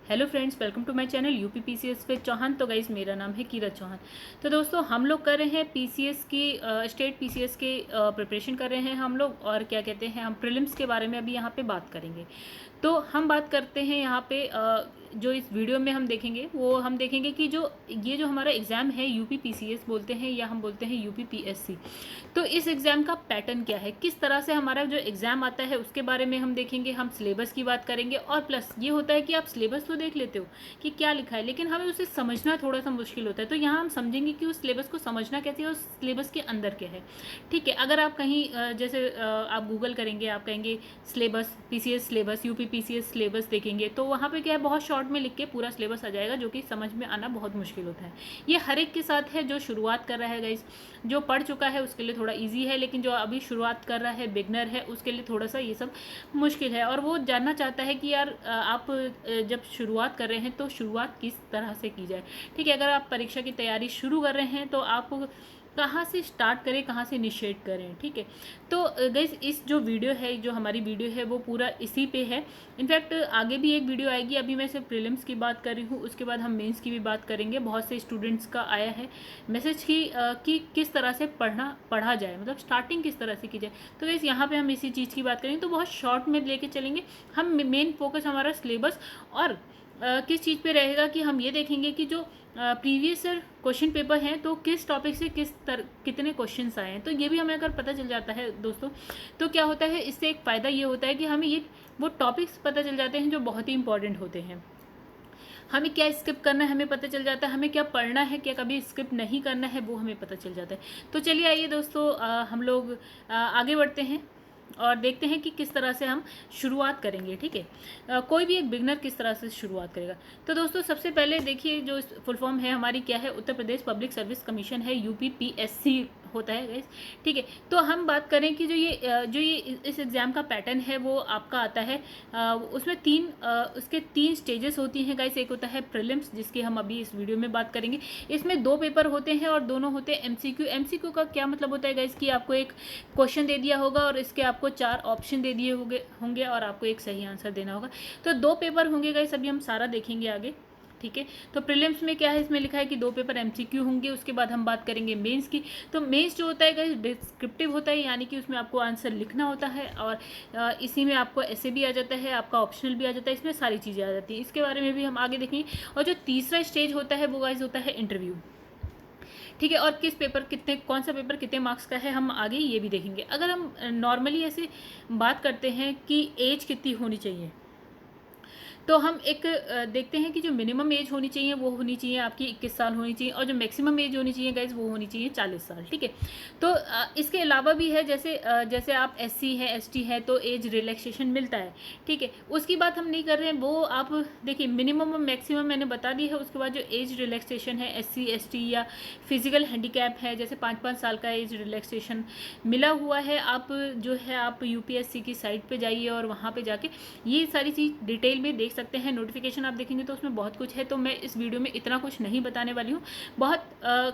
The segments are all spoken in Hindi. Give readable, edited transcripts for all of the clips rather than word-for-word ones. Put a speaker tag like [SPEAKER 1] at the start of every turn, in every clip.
[SPEAKER 1] Hello friends, welcome to my channel UP PCS with Chauhan. तो गाइस, मेरा नाम है कीरत चौहान। तो दोस्तों, हम लोग कर रहे हैं पीसीएस की स्टेट पीसीएस के प्रिपरेशन कर रहे हैं हम लोग। और क्या कहते हैं, हम प्रीलिम्स के बारे में अभी यहाँ पे बात करेंगे। तो हम बात करते हैं यहाँ पे जो इस वीडियो में हम देखेंगे वो हम देखेंगे कि जो हमारा एग्ज़ाम है यूपी पीसीएस बोलते हैं या हम बोलते हैं यूपी पीएससी। तो इस एग्ज़ाम का पैटर्न क्या है, किस तरह से हमारा जो एग्ज़ाम आता है उसके बारे में हम देखेंगे। हम सिलेबस की बात करेंगे और प्लस ये होता है कि आप सिलेबस तो देख लेते हो कि क्या लिखा है, लेकिन हमें उसे समझना थोड़ा सा मुश्किल होता है। तो यहाँ हम समझेंगे कि उस सिलेबस को समझना कैसे है, उस सिलेबस के अंदर क्या है। ठीक है, अगर आप कहीं जैसे आप गूगल करेंगे, आप कहेंगे syllabus, PCS syllabus, UP PCS syllabus देखेंगे, तो वहाँ पे क्या है, बहुत शॉर्ट में लिख के पूरा सिलेबस आ जाएगा, जो कि समझ में आना बहुत मुश्किल होता है। ये हर एक के साथ है, जो शुरुआत कर रहा है गाइस। जो पढ़ चुका है उसके लिए थोड़ा इजी है, लेकिन जो अभी शुरुआत कर रहा है, बिगनर है, उसके लिए थोड़ा सा ये सब मुश्किल है। और वो जानना चाहता है कि यार आप जब शुरुआत कर रहे हैं तो शुरुआत किस तरह से की जाए। ठीक है, अगर आप परीक्षा की तैयारी शुरू कर रहे हैं तो आप कहाँ से स्टार्ट करें, कहाँ से इनिशिएट करें। ठीक है, तो गाइस, इस जो वीडियो है, जो हमारी वीडियो है, वो पूरा इसी पे है। इनफैक्ट आगे भी एक वीडियो आएगी। अभी मैं सिर्फ प्रीलिम्स की बात कर रही हूँ, उसके बाद हम मेंस की भी बात करेंगे। बहुत से स्टूडेंट्स का आया है मैसेज कि किस तरह से पढ़ा जाए, मतलब स्टार्टिंग किस तरह से की जाए। तो गाइस, यहाँ पे हम इसी चीज़ की बात करेंगे, तो बहुत शॉर्ट में लेके चलेंगे। हम मेन फोकस हमारा सिलेबस और किस चीज़ पे रहेगा कि हम ये देखेंगे कि जो प्रीवियस ईयर क्वेश्चन पेपर हैं तो किस टॉपिक से कितने क्वेश्चंस आए हैं। तो ये भी हमें अगर पता चल जाता है दोस्तों, तो क्या होता है, इससे एक फ़ायदा ये होता है कि हमें ये वो टॉपिक्स पता चल जाते हैं जो बहुत ही इंपॉर्टेंट होते हैं। हमें क्या स्किप करना है हमें पता चल जाता है, हमें क्या पढ़ना है, क्या कभी स्किप नहीं करना है, वो हमें पता चल जाता है। तो चलिए आइए दोस्तों, हम लोग आगे बढ़ते हैं और देखते हैं कि किस तरह से हम शुरुआत करेंगे। ठीक है, कोई भी एक बिगनर किस तरह से शुरुआत करेगा। तो दोस्तों, सबसे पहले देखिए, जो फुल फॉर्म है हमारी क्या है, Uttar Pradesh public service commission है, यूपी पीएससी होता है गाइस। ठीक है, तो हम बात करें कि जो ये इस एग्ज़ाम का पैटर्न है वो आपका आता है, उसमें उसके तीन स्टेजेस होती हैं गाइस। एक होता है प्रीलिम्स, जिसकी हम अभी इस वीडियो में बात करेंगे। इसमें 2 पेपर होते हैं और दोनों होते हैं एमसीक्यू। एमसीक्यू का क्या मतलब होता है गाइस, कि आपको एक क्वेश्चन दे दिया होगा और इसके आपको 4 ऑप्शन दे दिए होंगे और आपको एक सही आंसर देना होगा। तो 2 पेपर होंगे गाइस, अभी हम सारा देखेंगे आगे। ठीक है, तो प्रीलिम्स में क्या है, इसमें लिखा है कि 2 पेपर एमसीक्यू होंगे। उसके बाद हम बात करेंगे मेंस की। तो मेंस जो होता है गाइस, डिस्क्रिप्टिव होता है, यानी कि उसमें आपको आंसर लिखना होता है और इसी में आपको ऐसे भी आ जाता है, आपका ऑप्शनल भी आ जाता है, इसमें सारी चीज़ें आ जाती हैं। इसके बारे में भी हम आगे देखेंगे। और जो तीसरा स्टेज होता है वो गाइस होता है इंटरव्यू। ठीक है, और कौन सा पेपर कितने मार्क्स का है, हम आगे ये भी देखेंगे। अगर हम नॉर्मली ऐसे बात करते हैं कि एज कितनी होनी चाहिए, तो हम एक देखते हैं कि जो मिनिमम एज होनी चाहिए वो होनी चाहिए आपकी 21 साल होनी चाहिए, और जो मैक्सिमम एज होनी चाहिए गाइज वो होनी चाहिए 40 साल। ठीक है, तो इसके अलावा भी है, जैसे आप एससी है, एसटी है, तो एज रिलैक्सेशन मिलता है। ठीक है, उसकी बात हम नहीं कर रहे हैं, वो आप देखिए मिनिमम और मैक्सिमम मैंने बता दी है। उसके बाद जो एज रिलैक्सेशन है, एससी एसटी या फिजिकल हैंडीकैप है, जैसे 5-5 साल का एज रिलैक्सेशन मिला हुआ है, आप यूपीएससी की साइट पे जाइए और वहाँ पे जाके ये सारी चीज़ डिटेल में देख सकते हैं। नोटिफिकेशन आप देखेंगे तो उसमें बहुत कुछ है, तो मैं इस वीडियो में इतना कुछ नहीं बताने वाली हूँ। बहुत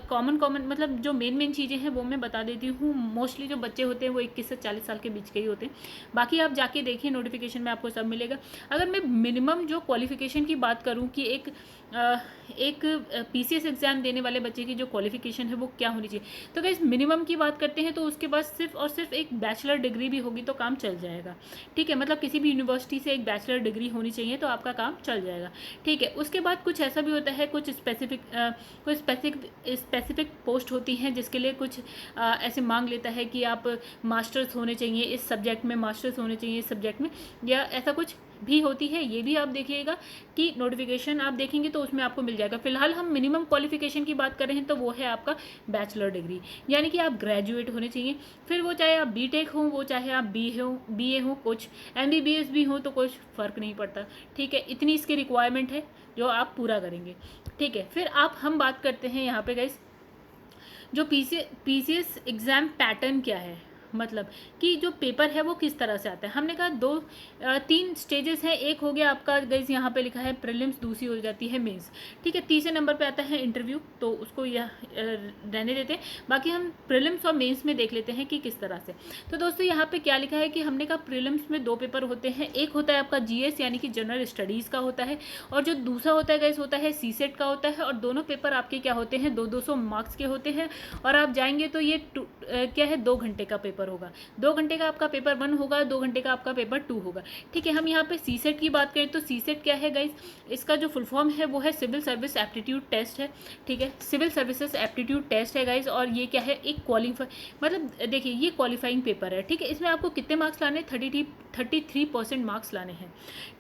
[SPEAKER 1] कॉमन मतलब जो मेन चीज़ें हैं वो मैं बता देती हूँ। मोस्टली जो बच्चे होते हैं वो 21 से 40 साल के बीच के ही होते हैं। बाकी आप जाके देखिए, नोटिफिकेशन में आपको सब मिलेगा। अगर मैं मिनिमम जो क्वालिफिकेशन की बात करूँ कि एक पीसीएस एग्ज़ाम देने वाले बच्चे की जो क्वालिफिकेशन है वो क्या होनी चाहिए, तो गाइस मिनिमम की बात करते हैं तो उसके पास सिर्फ और सिर्फ एक बैचलर डिग्री भी होगी तो काम चल जाएगा। ठीक है, मतलब किसी भी यूनिवर्सिटी से एक बैचलर डिग्री होनी चाहिए तो आपका काम चल जाएगा। ठीक है, उसके बाद कुछ ऐसा भी होता है, कुछ स्पेसिफिक पोस्ट होती हैं जिसके लिए कुछ ऐसे मांग लेता है कि आप मास्टर्स होने चाहिए इस सब्जेक्ट में, मास्टर्स होने चाहिए इस सब्जेक्ट में, या ऐसा कुछ भी होती है। ये भी आप देखिएगा कि नोटिफिकेशन आप देखेंगे तो उसमें आपको मिल जाएगा। फिलहाल हम मिनिमम क्वालिफिकेशन की बात कर रहे हैं तो वो है आपका बैचलर डिग्री, यानी कि आप ग्रेजुएट होने चाहिए। फिर वो चाहे आप बीटेक हो, वो चाहे आप बीए हो, कुछ एमबीबीएस भी हो, तो कुछ फ़र्क नहीं पड़ता। ठीक है, इतनी इसकी रिक्वायरमेंट है जो आप पूरा करेंगे। ठीक है, फिर हम बात करते हैं यहाँ पे गाइस, जो पीसीएस एग्ज़ाम पैटर्न क्या है मतलब कि जो पेपर है वो किस तरह से आता है। हमने कहा 3 स्टेजेस हैं। एक हो गया आपका गाइस यहाँ पे लिखा है प्रीलिम्स, दूसरी हो जाती है मेंस, ठीक है। तीसरे नंबर पे आता है इंटरव्यू, तो उसको यह रहने देते हैं। बाकी हम प्रीलिम्स और मेंस में देख लेते हैं कि किस तरह से। तो दोस्तों यहाँ पे क्या लिखा है कि हमने कहा प्रीलिम्स में 2 पेपर होते हैं। एक होता है आपका जीएस यानी कि जनरल स्टडीज़ का होता है, और जो दूसरा होता है गाइस होता है सीसेट का होता है। और दोनों पेपर आपके क्या होते हैं, 200 मार्क्स के होते हैं। और आप जाएंगे तो ये क्या है 2 घंटे का पेपर होगा। 2 घंटे का आपका पेपर 1 होगा, 2 घंटे का आपका पेपर 2 होगा, ठीक है। हम यहाँ पे सीसेट की बात करें तो सीसेट क्या है गाइस, इसका जो फुल फॉर्म है वो है सिविल सर्विस एप्टीट्यूड टेस्ट है, ठीक है। सिविल सर्विसेज एप्टीट्यूड टेस्ट है गाइस, और ये क्या है एक क्वालिफाई, मतलब देखिए ये क्वालिफाइंग पेपर है, ठीक है। इसमें आपको कितने मार्क्स लाने, 33% मार्क्स लाने हैं,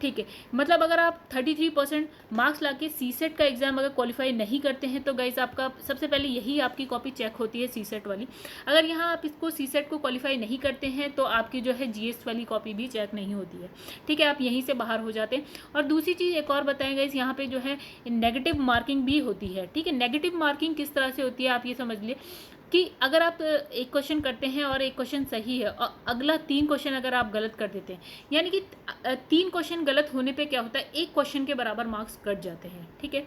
[SPEAKER 1] ठीक है। मतलब अगर आप 33% मार्क्स ला के सीसेट का एग्जाम अगर क्वालिफाई नहीं करते हैं तो गाइस आपका सबसे पहले यही आपकी कॉपी चेक होती है सीसेट वाली। अगर यहाँ आप इसको सीसेट को क्वालिफाई नहीं करते हैं तो आपकी जो है जीएस वाली कॉपी भी चेक नहीं होती है, ठीक है। आप यहीं से बाहर हो जाते हैं। और दूसरी चीज़ एक और बताएं गाइस, यहाँ पे जो है नेगेटिव मार्किंग भी होती है, ठीक है। नेगेटिव मार्किंग किस तरह से होती है आप ये समझ लिए कि अगर आप एक क्वेश्चन करते हैं और एक क्वेश्चन सही है और अगला 3 क्वेश्चन अगर आप गलत कर देते हैं, यानी कि 3 क्वेश्चन गलत होने पे क्या होता है, 1 क्वेश्चन के बराबर मार्क्स कट जाते हैं, ठीक है।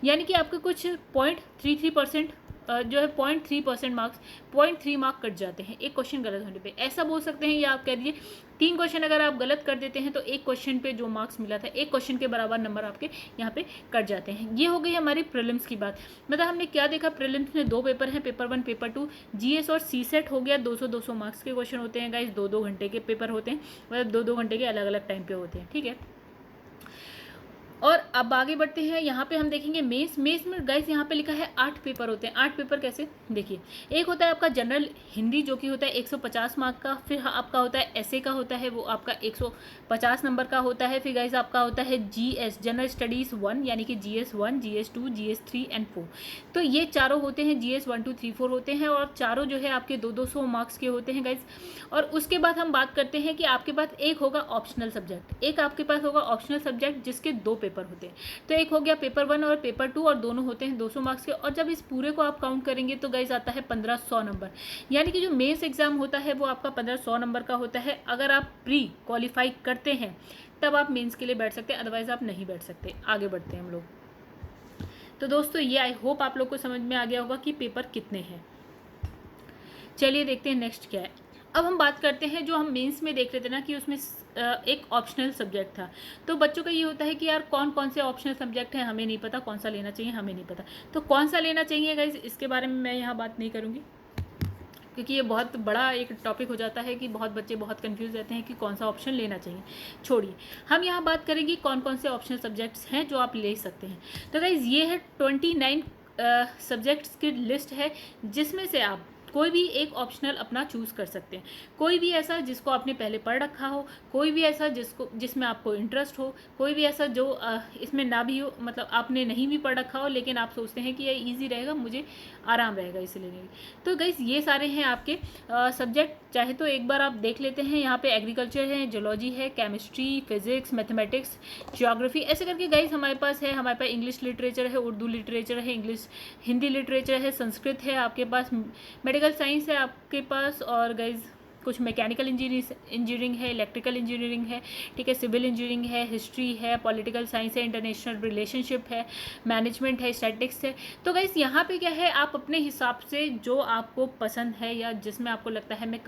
[SPEAKER 1] यानी कि आपके कुछ 0.33% जो है 0.3% मार्क्स 0.3 मार्क कट जाते हैं एक क्वेश्चन गलत होने पे, ऐसा बोल सकते हैं। या आप कह दीजिए 3 क्वेश्चन अगर आप गलत कर देते हैं तो 1 क्वेश्चन पे जो मार्क्स मिला था 1 क्वेश्चन के बराबर नंबर आपके यहाँ पे कट जाते हैं। ये हो गई हमारी प्रीलिम्स की बात। मतलब हमने क्या देखा, प्रीलिम्स में 2 पेपर हैं, पेपर 1 पेपर 2, जीएस और सीसेट हो गया। 200 मार्क्स के क्वेश्चन होते हैं गाइस, 2-2 घंटे के पेपर होते हैं, मतलब 2-2 घंटे के अलग अलग टाइम पे होते हैं, ठीक है। और अब आगे बढ़ते हैं, यहाँ पे हम देखेंगे मेंस में गाइस यहाँ पे लिखा है 8 पेपर होते हैं। 8 पेपर कैसे, देखिए एक होता है आपका जनरल हिंदी जो कि होता है 150 मार्क का, फिर आपका होता है एसए का होता है वो आपका 150 नंबर का होता है। फिर गाइस आपका होता है जीएस जनरल स्टडीज़ 1 यानी कि जीएस 1, जीएस 2, जीएस 3 एंड 4। तो ये चारों होते हैं, जीएस 1, 2, 3, 4 होते हैं, और चारों जो है आपके 200 मार्क्स के होते हैं गाइस। और उसके बाद हम बात करते हैं कि आपके पास एक होगा ऑप्शनल सब्जेक्ट, एक आपके पास होगा ऑप्शनल सब्जेक्ट जिसके 2 पेपर होते हैं। तो एक हो गया पेपर 1 और पेपर 2, और दोनों होते हैं 200 मार्क्स के। और जब इस पूरे को आप काउंट करेंगे तो गाइस आता है 1500 नंबर, यानी कि जो मेंस एग्जाम होता है वो आपका 1500 नंबर का होता है। अगर आप प्री क्वालिफाई करते हैं तब आप मेंस के लिए बैठ सकते हैं, अदरवाइज आप नहीं बैठ सकते। आगे बढ़ते हैं हम लोग। तो दोस्तों ये आई होप आप लोग को समझ में आ गया होगा कि पेपर कितने हैं। चलिए देखते हैं नेक्स्ट क्या है। अब हम बात करते हैं, जो हम मेंस में देख रहे थे ना कि उसमें एक ऑप्शनल सब्जेक्ट था। तो बच्चों का ये होता है कि यार कौन कौन से ऑप्शनल सब्जेक्ट हैं, हमें नहीं पता कौन सा लेना चाहिए, हमें नहीं पता। तो कौन सा लेना चाहिए गाइस, इसके बारे में मैं यहाँ बात नहीं करूँगी, क्योंकि ये बहुत बड़ा एक टॉपिक हो जाता है कि बहुत बच्चे बहुत कंफ्यूज रहते हैं कि कौन सा ऑप्शन लेना चाहिए। छोड़िए, हम यहाँ बात करेंगे कौन कौन से ऑप्शनल सब्जेक्ट्स हैं जो आप ले सकते हैं। तो गाइस ये है 29 सब्जेक्ट्स की लिस्ट है, जिसमें से आप कोई भी एक ऑप्शनल अपना चूज़ कर सकते हैं। कोई भी ऐसा जिसको आपने पहले पढ़ रखा हो, कोई भी ऐसा जिसमें आपको इंटरेस्ट हो, कोई भी ऐसा जो इसमें ना भी हो, मतलब आपने नहीं भी पढ़ रखा हो लेकिन आप सोचते हैं कि ये ईजी रहेगा, मुझे आराम रहेगा इसे लेने में। तो गाइस ये सारे हैं आपके सब्जेक्ट। चाहे तो एक बार आप देख लेते हैं, यहाँ पे एग्रीकल्चर है, जियोलॉजी है, केमिस्ट्री, फिजिक्स, मैथमेटिक्स, जियोग्राफी, ऐसे करके गाइस हमारे पास है। हमारे पास इंग्लिश लिटरेचर है, उर्दू लिटरेचर है, हिंदी लिटरेचर है, संस्कृत है, आपके पास मेडिकल साइंस है आपके पास, और गाइज कुछ मैकेनिकल इंजीनियरिंग है, इलेक्ट्रिकल इंजीनियरिंग है, ठीक है, सिविल इंजीनियरिंग है, हिस्ट्री है, पॉलिटिकल साइंस है, इंटरनेशनल रिलेशनशिप है, मैनेजमेंट है, स्टैटिस्टिक्स है। तो गाइज यहाँ पे क्या है, आप अपने हिसाब से जो आपको पसंद है या जिसमें आपको लगता है मैं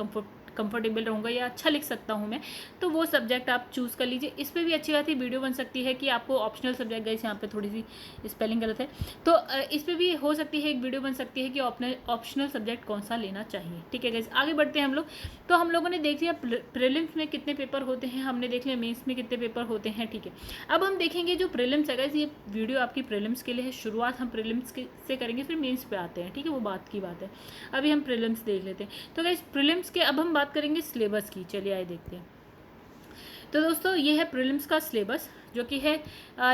[SPEAKER 1] कंफर्टेबल रहूँगा या अच्छा लिख सकता हूँ मैं, तो वो सब्जेक्ट आप चूज़ कर लीजिए। इस पर भी अच्छी बात है, वीडियो बन सकती है कि आपको ऑप्शनल सब्जेक्ट, गाइस यहाँ पे थोड़ी सी स्पेलिंग गलत है, तो इस पर भी हो सकती है एक वीडियो बन सकती है कि ऑप्शनल सब्जेक्ट कौन सा लेना चाहिए, ठीक है गाइस। आगे बढ़ते हैं हम लोग। तो हम लोगों ने देख लिया प्रीलिम्स में कितने पेपर होते हैं, हमने देख लिया मेंस में कितने पेपर होते हैं, ठीक है। अब हम देखेंगे जो प्रीलिम्स है गाइस, ये वीडियो आपकी प्रीलिम्स के लिए है, शुरुआत हम प्रीलिम्स से करेंगे, फिर मेंस पे आते हैं, ठीक है, वो बात की बात है। अभी हम प्रीलिम्स देख लेते हैं। तो गाइस प्रीलिम्स के अब हम बात करेंगे सिलेबस की, चलिए आइए देखते हैं। तो दोस्तों ये है प्रीलिम्स का सिलेबस, जो कि है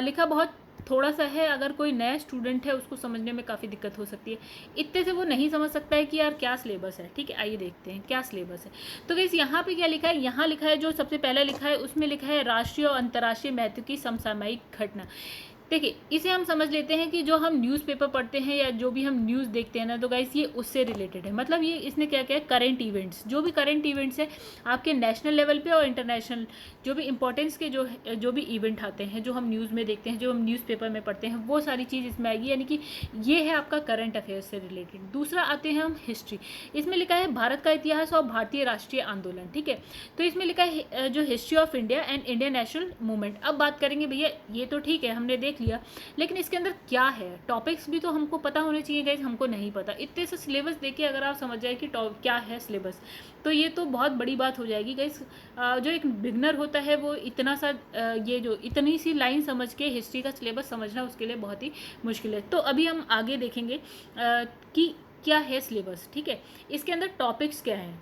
[SPEAKER 1] लिखा बहुत थोड़ा सा है। अगर कोई नया स्टूडेंट है उसको समझने में काफ़ी दिक्कत हो सकती है, इतने से वो नहीं समझ सकता है कि यार क्या सिलेबस है, ठीक है। आइए देखते हैं क्या सिलेबस है। तो गाइस यहाँ पे क्या लिखा है, यहाँ लिखा है जो सबसे पहले लिखा है उसमें लिखा है राष्ट्रीय और अंतर्राष्ट्रीय महत्व की समसामयिक घटना। देखिए इसे हम समझ लेते हैं कि जो हम न्यूज़पेपर पढ़ते हैं या जो भी हम न्यूज़ देखते हैं ना, तो गाइस ये उससे रिलेटेड है। मतलब ये इसने क्या किया है, करंट इवेंट्स, जो भी करंट इवेंट्स है आपके नेशनल लेवल पे और इंटरनेशनल, जो भी इंपॉर्टेंस के जो भी इवेंट आते हैं, जो हम न्यूज़ में देखते हैं, जो हम न्यूज़पेपर में पढ़ते हैं, वो सारी चीज़ इसमें आएगी। यानी कि ये है आपका करंट अफेयर्स से रिलेटेड। दूसरा आते हैं हम हिस्ट्री। इसमें लिखा है भारत का इतिहास और भारतीय राष्ट्रीय आंदोलन। ठीक है, तो इसमें लिखा है जो history of India and Indian national movement. अब बात करेंगे भैया, ये तो ठीक है हमने देख लिया, लेकिन इसके अंदर क्या है, टॉपिक्स भी तो हमको पता होने चाहिए गाइस, हमको नहीं पता। इतने से सिलेबस देखिए, अगर आप समझ जाए कि क्या है सिलेबस, तो ये तो बहुत बड़ी बात हो जाएगी गाइस। जो एक बिगनर होता है वो इतना सा ये जो इतनी सी लाइन समझ के हिस्ट्री का सिलेबस समझना उसके लिए बहुत ही मुश्किल है। तो अभी हम आगे देखेंगे कि क्या है सिलेबस। ठीक है, इसके अंदर टॉपिक्स क्या हैं,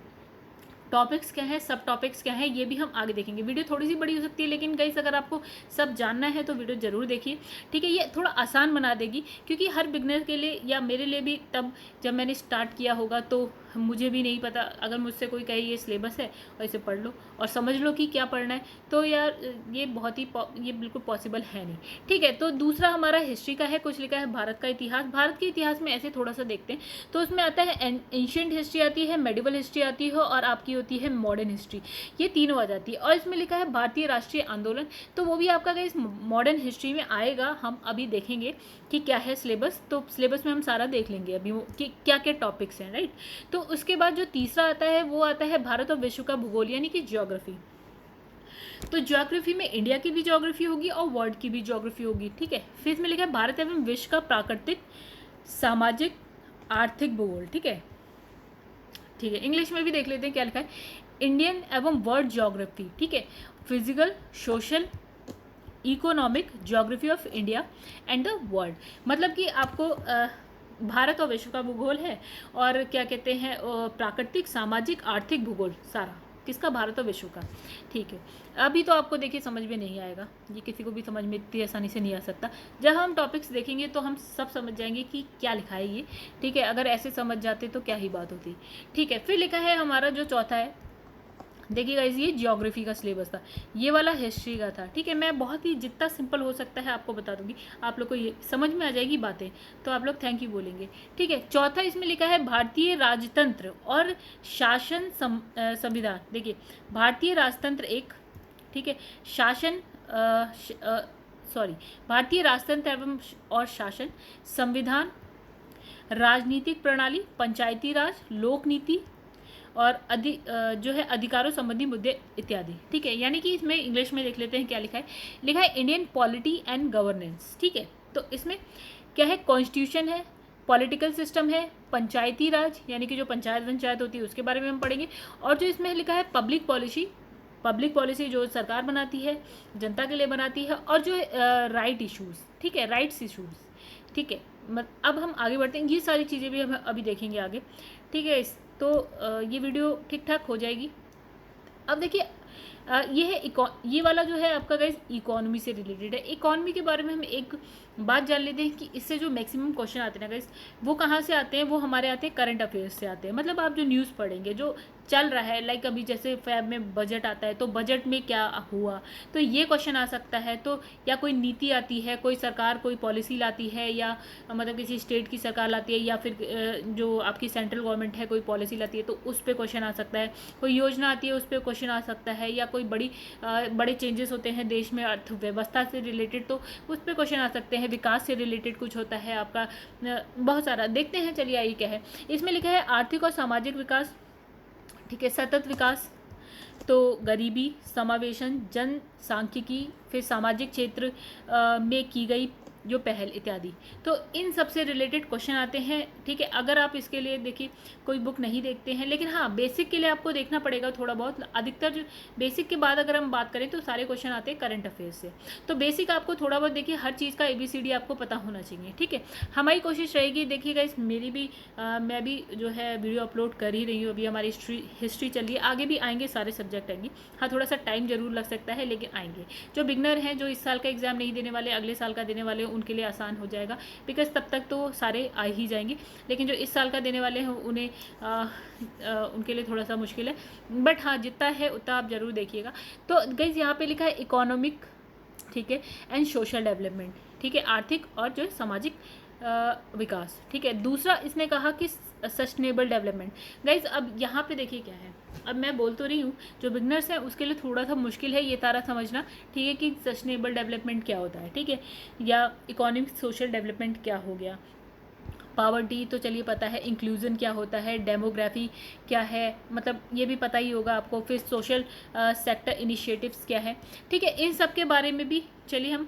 [SPEAKER 1] टॉपिक्स क्या है, सब टॉपिक्स क्या है, ये भी हम आगे देखेंगे। वीडियो थोड़ी सी बड़ी हो सकती है, लेकिन गाइस अगर आपको सब जानना है तो वीडियो ज़रूर देखिए। ठीक है, ये थोड़ा आसान बना देगी, क्योंकि हर बिगनर के लिए या मेरे लिए भी तब जब मैंने स्टार्ट किया होगा तो मुझे भी नहीं पता। अगर मुझसे कोई कहे ये सिलेबस है और इसे पढ़ लो और समझ लो कि क्या पढ़ना है, तो यार ये ये बिल्कुल पॉसिबल है नहीं। ठीक है, तो दूसरा हमारा हिस्ट्री का है, कुछ लिखा है भारत का इतिहास। भारत के इतिहास में ऐसे थोड़ा सा देखते हैं, तो उसमें आता है एंशिएंट हिस्ट्री आती है, मेडिवल हिस्ट्री आती है और आपकी होती है मॉडर्न हिस्ट्री। ये तीनों आ जाती है। और इसमें लिखा है भारतीय राष्ट्रीय आंदोलन, तो वो भी आपका इस मॉडर्न हिस्ट्री में आएगा। हम अभी देखेंगे कि क्या है सिलेबस, तो सिलेबस में हम सारा देख लेंगे अभी कि क्या क्या टॉपिक्स हैं, राइट। तो उसके बाद जो तीसरा आता है वो आता है भारत और विश्व का भूगोल, यानी कि ज्योग्राफी। तो ज्योग्राफी में इंडिया की भी ज्योग्राफी होगी और वर्ल्ड की भी ज्योग्राफी होगी। ठीक है, फिर इसमें लिखा है भारत एवं विश्व का प्राकृतिक, सामाजिक, आर्थिक भूगोल। ठीक है, ठीक है, इंग्लिश में भी देख लेते हैं क्या लिखा है, इंडियन एवं वर्ल्ड ज्योग्राफी। ठीक है, physical, social, economic geography of India and the world. मतलब कि आपको भारत और विश्व का भूगोल है, और क्या कहते हैं प्राकृतिक, सामाजिक, आर्थिक भूगोल, सारा किसका, भारत और विश्व का। ठीक है, अभी तो आपको देखिए समझ में नहीं आएगा, ये किसी को भी समझ में इतनी आसानी से नहीं आ सकता। जब हम टॉपिक्स देखेंगे तो हम सब समझ जाएंगे कि क्या लिखा है ये। ठीक है, अगर ऐसे समझ जाते तो क्या ही बात होती। ठीक है, फिर लिखा है हमारा जो चौथा है, देखिए गाइस ये ज्योग्राफी का सिलेबस था, ये वाला हिस्ट्री का था। ठीक है, मैं बहुत ही जितना सिंपल हो सकता है आपको बता दूंगी, आप लोग को ये समझ में आ जाएगी बातें, तो आप लोग थैंक यू बोलेंगे। ठीक है, चौथा इसमें लिखा है भारतीय राजतंत्र और शासन संविधान। देखिए भारतीय राजतंत्र एक, ठीक है, शासन सॉरी भारतीय राजतंत्र एवं और शासन, संविधान, राजनीतिक प्रणाली, पंचायती राज, लोक नीति और जो है अधिकारों संबंधी मुद्दे इत्यादि। ठीक है, यानी कि इसमें इंग्लिश में देख लेते हैं क्या लिखा है। लिखा है इंडियन पॉलिटी एंड गवर्नेंस। ठीक है, तो इसमें क्या है, कॉन्स्टिट्यूशन है, पॉलिटिकल सिस्टम है, पंचायती राज यानी कि जो पंचायत होती है उसके बारे में हम पढ़ेंगे, और जो इसमें लिखा है पब्लिक पॉलिसी जो सरकार बनाती है, जनता के लिए बनाती है, और जो राइट इशूज़। ठीक है, राइट्स इशूज़। ठीक है, अब हम आगे बढ़ते हैं, ये सारी चीज़ें भी हम अभी देखेंगे आगे। ठीक है, तो ये वीडियो ठीक ठाक हो जाएगी। अब देखिए ये है ये वाला जो है आपका गाइस इकोनॉमी से रिलेटेड है। इकोनॉमी के बारे में हम एक बात जान लेते हैं कि इससे जो मैक्सिमम क्वेश्चन आते हैं ना गाइस, वो कहाँ से आते हैं, वो हमारे आते हैं करंट अफेयर्स से आते हैं। मतलब आप जो न्यूज़ पढ़ेंगे, जो चल रहा है, लाइक अभी जैसे फैब में बजट आता है, तो बजट में क्या हुआ, तो ये क्वेश्चन आ सकता है। तो या कोई नीति आती है, कोई सरकार कोई पॉलिसी लाती है, या मतलब किसी स्टेट की सरकार लाती है, या फिर जो आपकी सेंट्रल गवर्नमेंट है कोई पॉलिसी लाती है, तो उस पर क्वेश्चन आ सकता है। कोई योजना आती है उस पर क्वेश्चन आ सकता है, या कोई बड़े चेंजेस होते हैं देश में अर्थव्यवस्था से रिलेटेड, तो उस पर क्वेश्चन आ सकते हैं। विकास से रिलेटेड कुछ होता है आपका, बहुत सारा देखते हैं। चलिए आइए क्या है, इसमें लिखा है आर्थिक और सामाजिक विकास। ठीक है, सतत विकास, तो गरीबी, समावेशन, जनसांख्यिकी, फिर सामाजिक क्षेत्र में की गई जो पहल इत्यादि, तो इन सब से रिलेटेड क्वेश्चन आते हैं। ठीक है, अगर आप इसके लिए देखिए कोई बुक नहीं देखते हैं, लेकिन हाँ बेसिक के लिए आपको देखना पड़ेगा थोड़ा बहुत। अधिकतर जो बेसिक के बाद अगर हम बात करें तो सारे क्वेश्चन आते हैं करंट अफेयर्स से, तो बेसिक आपको थोड़ा बहुत देखिए, हर चीज़ का ABCD आपको पता होना चाहिए। ठीक है, हमारी कोशिश रहेगी, देखिएगा इस मेरी भी मैं भी जो है वीडियो अपलोड कर ही रही हूँ। अभी हमारी हिस्ट्री चल रही है, आगे भी आएंगे, सारे सब्जेक्ट आएंगे। हाँ थोड़ा सा टाइम जरूर लग सकता है, लेकिन आएंगे। जो बिगनर हैं, जो इस साल का एग्जाम नहीं देने वाले, अगले साल का देने वाले, उनके लिए आसान हो जाएगा, बिकॉज तब तक तो सारे आ ही जाएंगे। लेकिन जो इस साल का देने वाले हैं उन्हें उनके लिए थोड़ा सा मुश्किल है, बट हाँ जितना है उतना आप जरूर देखिएगा। तो गाइस यहाँ पे लिखा है इकोनॉमिक ठीक है, एंड सोशल डेवलपमेंट, ठीक है, आर्थिक और जो है सामाजिक विकास, ठीक है। दूसरा इसने कहा कि सस्टेनेबल डेवलपमेंट। गाइज अब यहाँ पे देखिए क्या है, अब मैं बोल तो रही हूँ, जो बिगनर्स हैं उसके लिए थोड़ा सा मुश्किल है ये तारा समझना, ठीक है, कि सस्टेनेबल डेवलपमेंट क्या होता है, ठीक है, या इकोनॉमिक सोशल डेवलपमेंट क्या हो गया। पावर्टी तो चलिए पता है, इंक्लूजन क्या होता है, डेमोग्राफी क्या है, मतलब ये भी पता ही होगा आपको। फिर सोशल सेक्टर इनिशिएटिव्स क्या है, ठीक है, इन सब के बारे में भी चलिए हम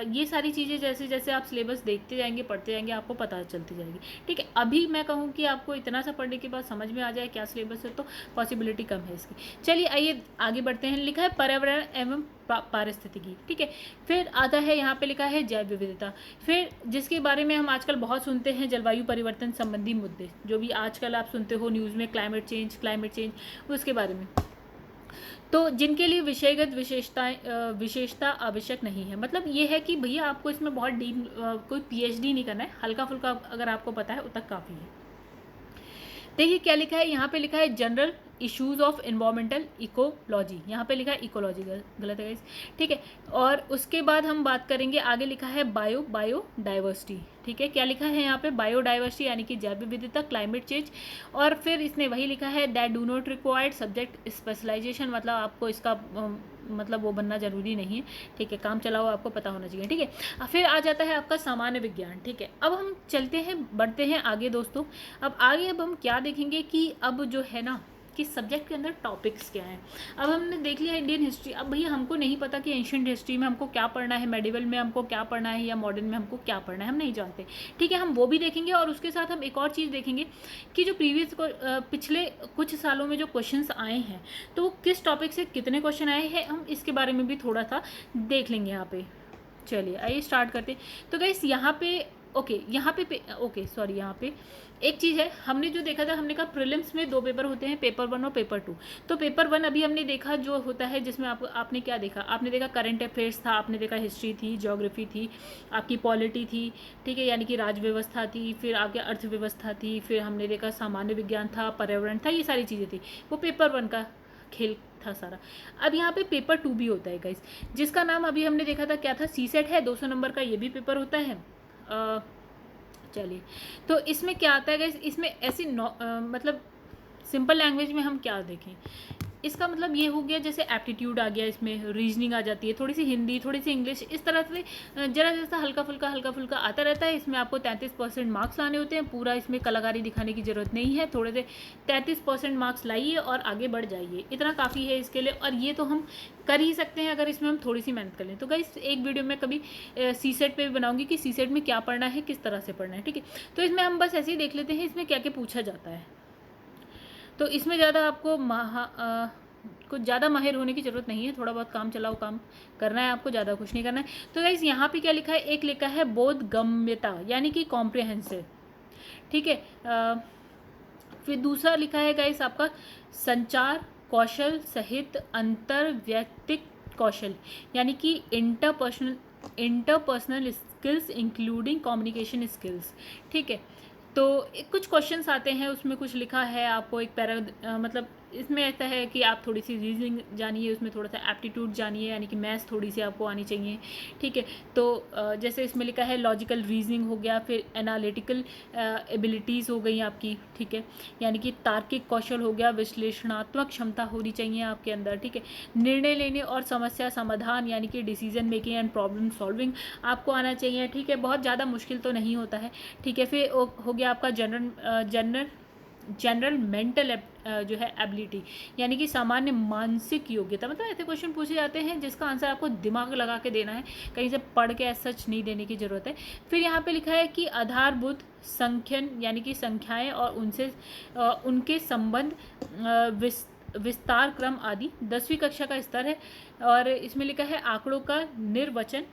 [SPEAKER 1] ये सारी चीज़ें जैसे जैसे आप सिलेबस देखते जाएंगे, पढ़ते जाएंगे, आपको पता चलती जाएगी, ठीक है। अभी मैं कहूँ कि आपको इतना सा पढ़ने के बाद समझ में आ जाए क्या सिलेबस है, तो पॉसिबिलिटी कम है इसकी। चलिए आइए आगे बढ़ते हैं। लिखा है पर्यावरण एवं पारिस्थितिकी, ठीक है। फिर आता है यहाँ पे लिखा है जैव विविधता, फिर जिसके बारे में हम आजकल बहुत सुनते हैं, जलवायु परिवर्तन संबंधी मुद्दे, जो भी आजकल आप सुनते हो न्यूज़ में, क्लाइमेट चेंज, उसके बारे में, तो जिनके लिए विषयगत विशेषता आवश्यक नहीं है। मतलब ये है कि भैया आपको इसमें बहुत डीप कोई पीएचडी नहीं करना है, हल्का फुल्का अगर आपको पता है उतना काफ़ी है। देखिए क्या लिखा है यहाँ पे, लिखा है general issues of environmental ecology, यहाँ पे लिखा है इकोलॉजी, गलत है गाइस, ठीक है। और उसके बाद हम बात करेंगे, आगे लिखा है बायोडाइवर्सिटी, ठीक है। क्या लिखा है यहाँ पे, बायोडाइवर्सिटी यानी कि जैव विविधता, क्लाइमेट चेंज, और फिर इसने वही लिखा है that do not required subject specialisation, मतलब आपको इसका मतलब वो बनना जरूरी नहीं है, ठीक है, काम चलाओ आपको पता होना चाहिए, ठीक है। फिर आ जाता है आपका सामान्य विज्ञान, ठीक है। अब हम चलते हैं, बढ़ते हैं आगे दोस्तों। अब आगे अब हम क्या देखेंगे कि अब जो है ना कि सब्जेक्ट के अंदर टॉपिक्स क्या हैं। अब हमने देख लिया इंडियन हिस्ट्री, अब भैया हमको नहीं पता कि एंशिएंट हिस्ट्री में हमको क्या पढ़ना है, मेडिवल में हमको क्या पढ़ना है, या मॉडर्न में हमको क्या पढ़ना है, हम नहीं जानते, ठीक है। हम वो भी देखेंगे, और उसके साथ हम एक और चीज़ देखेंगे कि जो पिछले कुछ सालों में जो क्वेश्चंस आए हैं, तो वो किस टॉपिक से कितने क्वेश्चन आए हैं, हम इसके बारे में भी थोड़ा सा देख लेंगे यहाँ पे। चलिए आइए स्टार्ट करते हैं। तो गाइस यहाँ पे यहाँ पे एक चीज़ है, हमने जो देखा था, हमने कहा प्रीलिम्स में 2 पेपर होते हैं, पेपर 1 और पेपर 2। तो पेपर 1 अभी हमने देखा जो होता है, जिसमें आपने क्या देखा, आपने देखा करंट अफेयर्स था, आपने देखा हिस्ट्री थी, ज्योग्राफी थी, आपकी पॉलिटी थी, ठीक है, यानी कि राज व्यवस्था थी, फिर आपकी अर्थव्यवस्था थी, फिर हमने देखा सामान्य विज्ञान था, पर्यावरण था, ये सारी चीज़ें थी, वो पेपर 1 का खेल था सारा। अब यहाँ पे पेपर 2 भी होता है गाइस, जिसका नाम अभी हमने देखा था क्या था, सीसेट है, 200 नंबर का ये भी पेपर होता है। चलिए, तो इसमें क्या आता है गाइस, इसमें ऐसी मतलब सिंपल लैंग्वेज में हम क्या देखें, इसका मतलब ये हो गया जैसे एप्टीट्यूड आ गया, इसमें रीजनिंग आ जाती है, थोड़ी सी हिंदी, थोड़ी सी इंग्लिश, इस तरह से जरा जैसा हल्का फुल्का आता रहता है। इसमें आपको 33% मार्क्स लाने होते हैं, पूरा इसमें कलाकारी दिखाने की ज़रूरत नहीं है, थोड़े से 33% मार्क्स लाइए और आगे बढ़ जाइए, इतना काफ़ी है इसके लिए। और ये तो हम कर ही सकते हैं अगर इसमें हम थोड़ी सी मेहनत कर लें। तो गाइस एक वीडियो में कभी सीसेट पे भी बनाऊंगी कि सीसेट में क्या पढ़ना है, किस तरह से पढ़ना है, ठीक है। तो इसमें हम बस ऐसे ही देख लेते हैं इसमें क्या क्या पूछा जाता है। तो इसमें ज़्यादा आपको कुछ ज़्यादा माहिर होने की ज़रूरत नहीं है, थोड़ा बहुत काम चलाओ काम करना है आपको, ज़्यादा कुछ नहीं करना है। तो गाइस यहाँ पे क्या लिखा है, एक लिखा है बोधगम्यता यानी कि कॉम्प्रिहेंसिव, ठीक है। फिर दूसरा लिखा है गाइस आपका संचार कौशल सहित अंतर व्यक्तिक कौशल, यानी कि interpersonal skills including communication skills, ठीक है। तो कुछ क्वेश्चंस आते हैं, उसमें कुछ लिखा है आपको एक मतलब इसमें ऐसा है कि आप थोड़ी सी रीजनिंग जानिए, उसमें थोड़ा सा एप्टीट्यूड जानिए, यानी कि मैथ्स थोड़ी सी आपको आनी चाहिए, ठीक है। तो जैसे इसमें लिखा है लॉजिकल रीजनिंग हो गया, फिर एनालिटिकल एबिलिटीज़ हो गई आपकी, ठीक है, यानी कि तार्किक कौशल हो गया, विश्लेषणात्मक क्षमता होनी चाहिए आपके अंदर, ठीक है। निर्णय लेने और समस्या समाधान यानी कि decision making and problem solving आपको आना चाहिए, ठीक है। बहुत ज़्यादा मुश्किल तो नहीं होता है, ठीक है। फिर हो गया आपका जनरल मेंटल जो है एबिलिटी, यानी कि सामान्य मानसिक योग्यता, मतलब ऐसे क्वेश्चन पूछे जाते हैं जिसका आंसर आपको दिमाग लगा के देना है, कहीं से पढ़ के सच नहीं देने की ज़रूरत है। फिर यहाँ पे लिखा है कि आधारभूत संख्यन यानी कि संख्याएं और उनके संबंध विस्तार क्रम आदि 10वीं कक्षा का स्तर है। और इसमें लिखा है आंकड़ों का निर्वचन,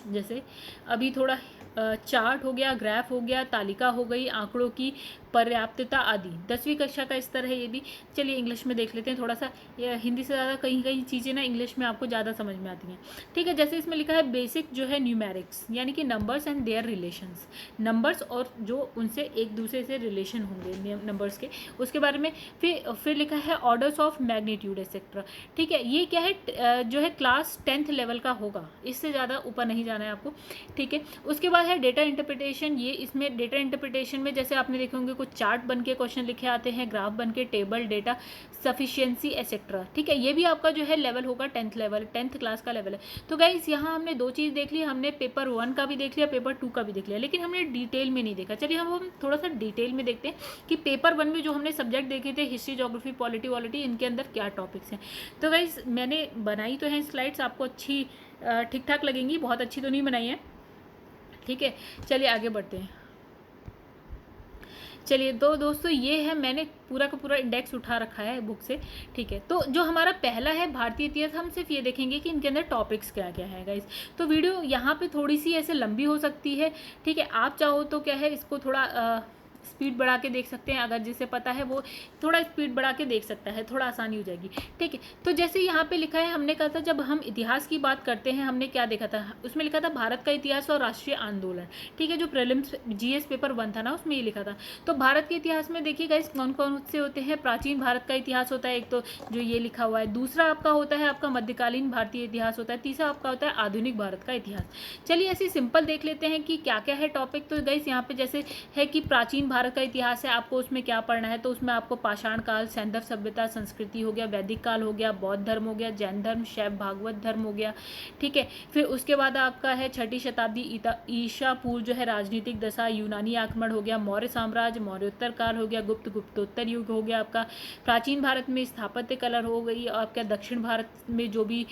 [SPEAKER 1] जैसे अभी थोड़ा चार्ट हो गया, ग्राफ हो गया, तालिका हो गई, आंकड़ों की पर्याप्तता आदि। 10वीं कक्षा का स्तर है ये भी। चलिए इंग्लिश में देख लेते हैं थोड़ा सा, हिंदी से ज़्यादा कहीं कहीं चीज़ें ना इंग्लिश में आपको ज़्यादा समझ में आती हैं, ठीक है। जैसे इसमें लिखा है बेसिक जो है न्यूमेरिक्स, यानी कि numbers and their relations, numbers और जो उनसे एक दूसरे से रिलेशन होंगे नंबर्स के, उसके बारे में। फिर लिखा है ऑर्डर्स ऑफ मैग्नीट्यूड एक्सेट्रा, ठीक है। ये क्या है जो है क्लास 10th लेवल का होगा, इससे ज़्यादा ऊपर नहीं जाना है आपको, ठीक है। उसके बाद है डेटा इंटरप्रिटेशन। ये इसमें डेटा इंटरप्रिटेशन में जैसे आपने देखे होंगे कुछ चार्ट बन के क्वेश्चन लिखे आते हैं, ग्राफ बन के, टेबल, डेटा सफिशिएंसी एक्सेट्रा, ठीक है। ये भी आपका जो है लेवल होगा 10th लेवल, 10th क्लास का लेवल है। तो गाइस यहाँ हमने दो चीज़ देख ली, हमने पेपर 1 का भी देख लिया, पेपर 2 का भी देख लिया, लेकिन हमने डिटेल में नहीं देखा। चलिए हम थोड़ा सा डिटेल में देखते हैं कि पेपर 1 में जो हमने सब्जेक्ट देखे थे हिस्ट्री, ज्योग्राफी, पॉलिटी वॉलिटी, इनके अंदर क्या टॉपिक्स हैं। तो गाइस मैंने बनाई तो हैं स्लाइड्स, आपको अच्छी ठीक ठाक लगेंगी, बहुत अच्छी तो नहीं बनाई है, ठीक है। चलिए आगे बढ़ते हैं। चलिए तो दोस्तों ये है, मैंने पूरा का पूरा इंडेक्स उठा रखा है बुक से, ठीक है। तो जो हमारा पहला है भारतीय इतिहास, हम सिर्फ ये देखेंगे कि इनके अंदर टॉपिक्स क्या क्या है गाइस। तो वीडियो यहाँ पे थोड़ी सी ऐसे लंबी हो सकती है, ठीक है। आप चाहो तो क्या है इसको थोड़ा स्पीड बढ़ा के देख सकते हैं, अगर जिसे पता है वो थोड़ा स्पीड बढ़ा के देख सकता है, थोड़ा आसानी हो जाएगी, ठीक है। तो जैसे यहाँ पे लिखा है, हमने कहा था जब हम इतिहास की बात करते हैं, हमने क्या देखा था, उसमें लिखा था भारत का इतिहास और राष्ट्रीय आंदोलन, ठीक है। जो प्रीलिम्स जीएस पेपर 1 था ना, उसमें ये लिखा था। तो भारत के इतिहास में देखिएगा इस कौन कौन से होते हैं, प्राचीन भारत का इतिहास होता है एक, तो जो ये लिखा हुआ है। दूसरा आपका होता है आपका मध्यकालीन भारतीय इतिहास होता है। तीसरा आपका होता है आधुनिक भारत का इतिहास। चलिए ऐसे सिंपल देख लेते हैं कि क्या क्या है टॉपिक। तो गाइस यहाँ पे जैसे है कि प्राचीन भारत का इतिहास है, आपको उसमें क्या पढ़ना है, तो उसमें आपको पाषाण काल, सैंधव सभ्यता, संस्कृति हो गया, वैदिक काल हो गया, बौद्ध धर्म हो गया, जैन धर्म, शैव भागवत धर्म हो गया, ठीक है। फिर उसके बाद आपका है 6ठी शताब्दी ईसा पूर्व जो है राजनीतिक दशा, यूनानी आक्रमण हो गया, मौर्य साम्राज्य, मौर्योत्तर काल हो गया, गुप्त गुप्तोत्तर युग हो गया आपका, प्राचीन भारत में स्थापत्य कला हो गई, आपका दक्षिण भारत में जो भी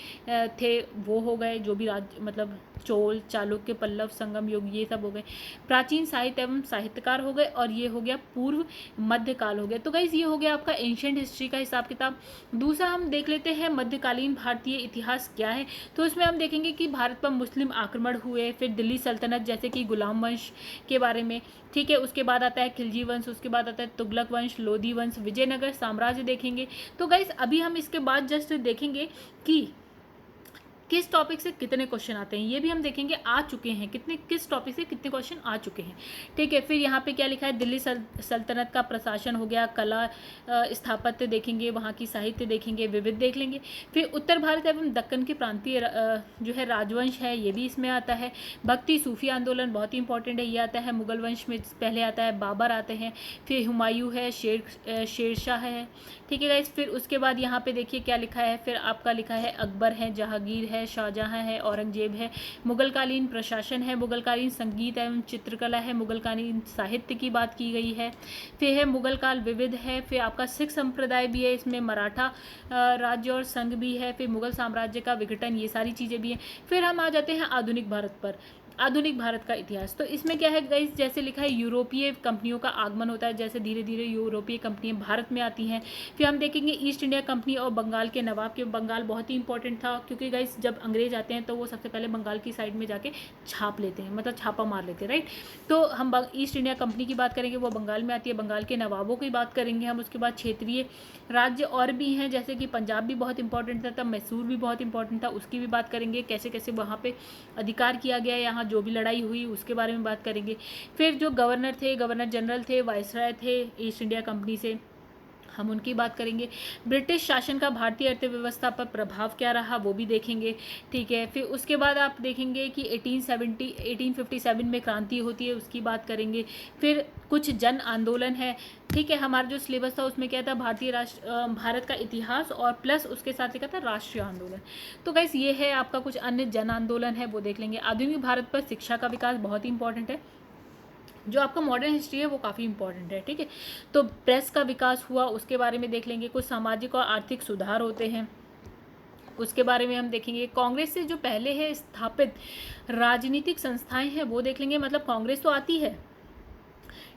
[SPEAKER 1] थे वो हो गए, जो भी मतलब चोल, चालुक्य, पल्लव, संगम युग, ये सब हो गए। प्राचीन साहित्य एवं साहित्यकार हो गए, और ये हो गया पूर्व मध्यकाल हो गया। तो गाइस ये हो गया आपका एंशिएंट हिस्ट्री का हिसाब किताब। दूसरा हम देख लेते हैं मध्यकालीन भारतीय इतिहास क्या है। तो इसमें हम देखेंगे कि भारत पर मुस्लिम आक्रमण हुए, फिर दिल्ली सल्तनत जैसे कि गुलाम वंश के बारे में, ठीक है। उसके बाद आता है खिलजी वंश, उसके बाद आता है तुगलक वंश, लोधी वंश, विजयनगर साम्राज्य देखेंगे। तो गाइस अभी हम इसके बाद जस्ट देखेंगे कि किस टॉपिक से कितने क्वेश्चन आते हैं, ये भी हम देखेंगे। आ चुके हैं कितने, किस टॉपिक से कितने क्वेश्चन आ चुके हैं, ठीक है। फिर यहाँ पे क्या लिखा है, दिल्ली सल्तनत का प्रशासन हो गया, कला स्थापत्य देखेंगे, वहाँ की साहित्य देखेंगे, विविध देख लेंगे। फिर उत्तर भारत एवं दक्कन के प्रांतीय जो है राजवंश है, ये भी इसमें आता है। भक्ति सूफी आंदोलन बहुत ही इंपॉर्टेंट है, ये आता है। मुगल वंश में पहले आता है बाबर आते हैं, फिर हुमायूं है, शेरशाह है, ठीक है गाइस। फिर उसके बाद यहाँ पे देखिए क्या लिखा है, फिर आपका लिखा है अकबर है, जहांगीर है, शाहजहां है, औरंगजेब है। मुगलकालीन प्रशासन है, मुगलकालीन संगीत एवं चित्रकला है, मुगलकालीन साहित्य की बात की गई है। फिर है मुगल काल विविध है, फिर आपका सिख संप्रदाय भी है, इसमें मराठा राज्य और संघ भी है, फिर मुगल साम्राज्य का विघटन, ये सारी चीज़ें भी हैं। फिर हम आ जाते हैं आधुनिक भारत पर, आधुनिक भारत का इतिहास। तो इसमें क्या है गाइस, जैसे लिखा है यूरोपीय कंपनियों का आगमन होता है, जैसे धीरे धीरे यूरोपीय कंपनियां भारत में आती हैं। फिर हम देखेंगे ईस्ट इंडिया कंपनी और बंगाल के नवाब के, बंगाल बहुत ही इंपॉर्टेंट था, क्योंकि गाइस जब अंग्रेज आते हैं तो वो सबसे पहले बंगाल की साइड में जाके छाप लेते हैं, मतलब छापा मार लेते हैं, राइट। तो हम ईस्ट इंडिया कंपनी की बात करेंगे, वो बंगाल में आती है। बंगाल के नवाबों की बात करेंगे हम। उसके बाद क्षेत्रीय राज्य और भी हैं, जैसे कि पंजाब भी बहुत इंपॉर्टेंट था तब, मैसूर भी बहुत इंपॉर्टेंट था, उसकी भी बात करेंगे, कैसे कैसे वहाँ पे अधिकार किया गया, यहाँ जो भी लड़ाई हुई उसके बारे में बात करेंगे। फिर जो गवर्नर थे, गवर्नर जनरल थे, वायसराय थे ईस्ट इंडिया कंपनी से, हम उनकी बात करेंगे। ब्रिटिश शासन का भारतीय अर्थव्यवस्था पर प्रभाव क्या रहा वो भी देखेंगे, ठीक है। फिर उसके बाद आप देखेंगे कि 1857 में क्रांति होती है, उसकी बात करेंगे। फिर कुछ जन आंदोलन है, ठीक है। हमारा जो सिलेबस था उसमें क्या था, भारत का इतिहास और प्लस उसके साथ लिखा था राष्ट्रीय आंदोलन। तो गाइस ये है आपका कुछ अन्य जन आंदोलन है, वो देख लेंगे। आधुनिक भारत पर शिक्षा का विकास बहुत ही इंपॉर्टेंट है, जो आपका मॉडर्न हिस्ट्री है वो काफ़ी इंपॉर्टेंट है, ठीक है। तो प्रेस का विकास हुआ, उसके बारे में देख लेंगे। कुछ सामाजिक और आर्थिक सुधार होते हैं, उसके बारे में हम देखेंगे। कांग्रेस से जो पहले है स्थापित राजनीतिक संस्थाएं हैं वो देख लेंगे, मतलब कांग्रेस तो आती है,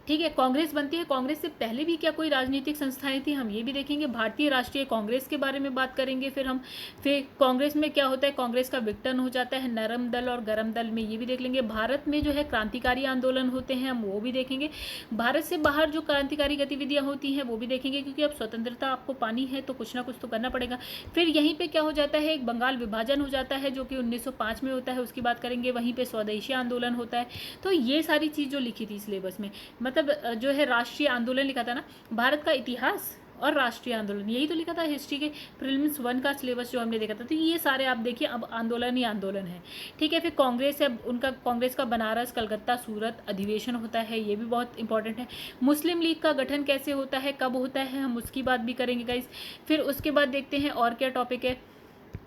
[SPEAKER 1] ठीक है, कांग्रेस बनती है। कांग्रेस से पहले भी क्या कोई राजनीतिक संस्थाएं थी, हम ये भी देखेंगे। भारतीय राष्ट्रीय कांग्रेस के बारे में बात करेंगे फिर कांग्रेस में क्या होता है, कांग्रेस का विघटन हो जाता है नरम दल और गरम दल में, ये भी देख लेंगे। भारत में जो है क्रांतिकारी आंदोलन होते हैं, हम वो भी देखेंगे। भारत से बाहर जो क्रांतिकारी गतिविधियां होती हैं वो भी देखेंगे, क्योंकि अब स्वतंत्रता आपको पानी है तो कुछ ना कुछ तो करना पड़ेगा। फिर यहीं पर क्या हो जाता है, एक बंगाल विभाजन हो जाता है जो कि 1905 में होता है, उसकी बात करेंगे। वहीं पर स्वदेशी आंदोलन होता है। तो ये सारी चीज़ जो लिखी थी सिलेबस में, मतलब जो है राष्ट्रीय आंदोलन लिखा था ना, भारत का इतिहास और राष्ट्रीय आंदोलन, यही तो लिखा था हिस्ट्री के प्रीलिम्स 1 का सिलेबस जो हमने देखा था। तो ये सारे आप देखिए, अब आंदोलन ही आंदोलन है। ठीक है, फिर कांग्रेस है, उनका कांग्रेस का बनारस, कलकत्ता, सूरत अधिवेशन होता है, ये भी बहुत इंपॉर्टेंट है। मुस्लिम लीग का गठन कैसे होता है, कब होता है, हम उसकी बात भी करेंगे गाइस। फिर उसके बाद देखते हैं और क्या टॉपिक है।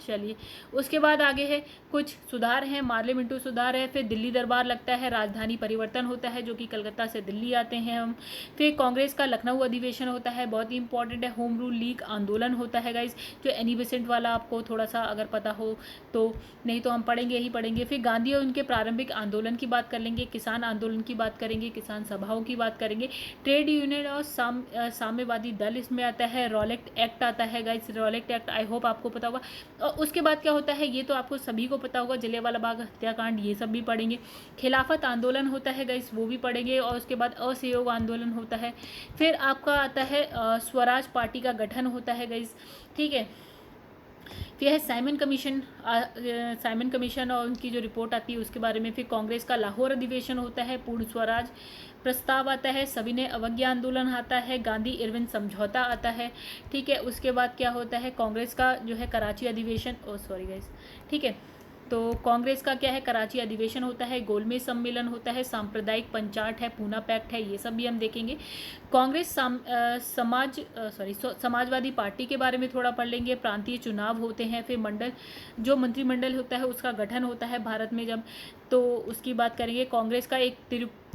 [SPEAKER 1] चलिए, उसके बाद आगे है कुछ सुधार हैं, मार्ले मिंटो सुधार है। फिर दिल्ली दरबार लगता है, राजधानी परिवर्तन होता है, जो कि कलकत्ता से दिल्ली आते हैं हम। फिर कांग्रेस का लखनऊ अधिवेशन होता है, बहुत ही इंपॉर्टेंट है। होम रूल लीग आंदोलन होता है गाइज, जो एनी बेसेंट वाला आपको थोड़ा सा अगर पता हो तो, नहीं तो हम पढ़ेंगे ही पढ़ेंगे। फिर गांधी और उनके प्रारंभिक आंदोलन की बात कर लेंगे, किसान आंदोलन की बात करेंगे, किसान सभाओं की बात करेंगे, ट्रेड यूनियन और साम्यवादी दल इसमें आता है, रॉलेट एक्ट आता है guys, Rowlatt act I hope आपको पता होगा। और उसके बाद क्या होता है, ये तो आपको सभी को पता होगा, जलियांवाला बाग हत्याकांड, ये सब भी पढ़ेंगे। खिलाफत आंदोलन होता है गाइस, वो भी पढ़ेंगे। और उसके बाद असहयोग आंदोलन होता है। फिर आपका आता है स्वराज पार्टी का गठन होता है गाइस। ठीक है, फिर है साइमन कमीशन और उनकी जो रिपोर्ट आती है उसके बारे में। फिर कांग्रेस का लाहौर अधिवेशन होता है, पूर्ण स्वराज प्रस्ताव आता है, सविनय अवज्ञा आंदोलन आता है, गांधी इरविन समझौता आता है। ठीक है, उसके बाद क्या होता है, कांग्रेस का जो है कराची अधिवेशन, सॉरी गाइस, ठीक है, तो कांग्रेस का क्या है, कराची अधिवेशन होता है, गोलमेज सम्मेलन होता है, सांप्रदायिक पंचाट है, पूना पैक्ट है, ये सब भी हम देखेंगे। कांग्रेस समाजवादी पार्टी के बारे में थोड़ा पढ़ लेंगे। प्रांतीय चुनाव होते हैं, फिर मंत्रिमंडल होता है उसका गठन होता है भारत में जब, तो उसकी बात करेंगे। कांग्रेस का एक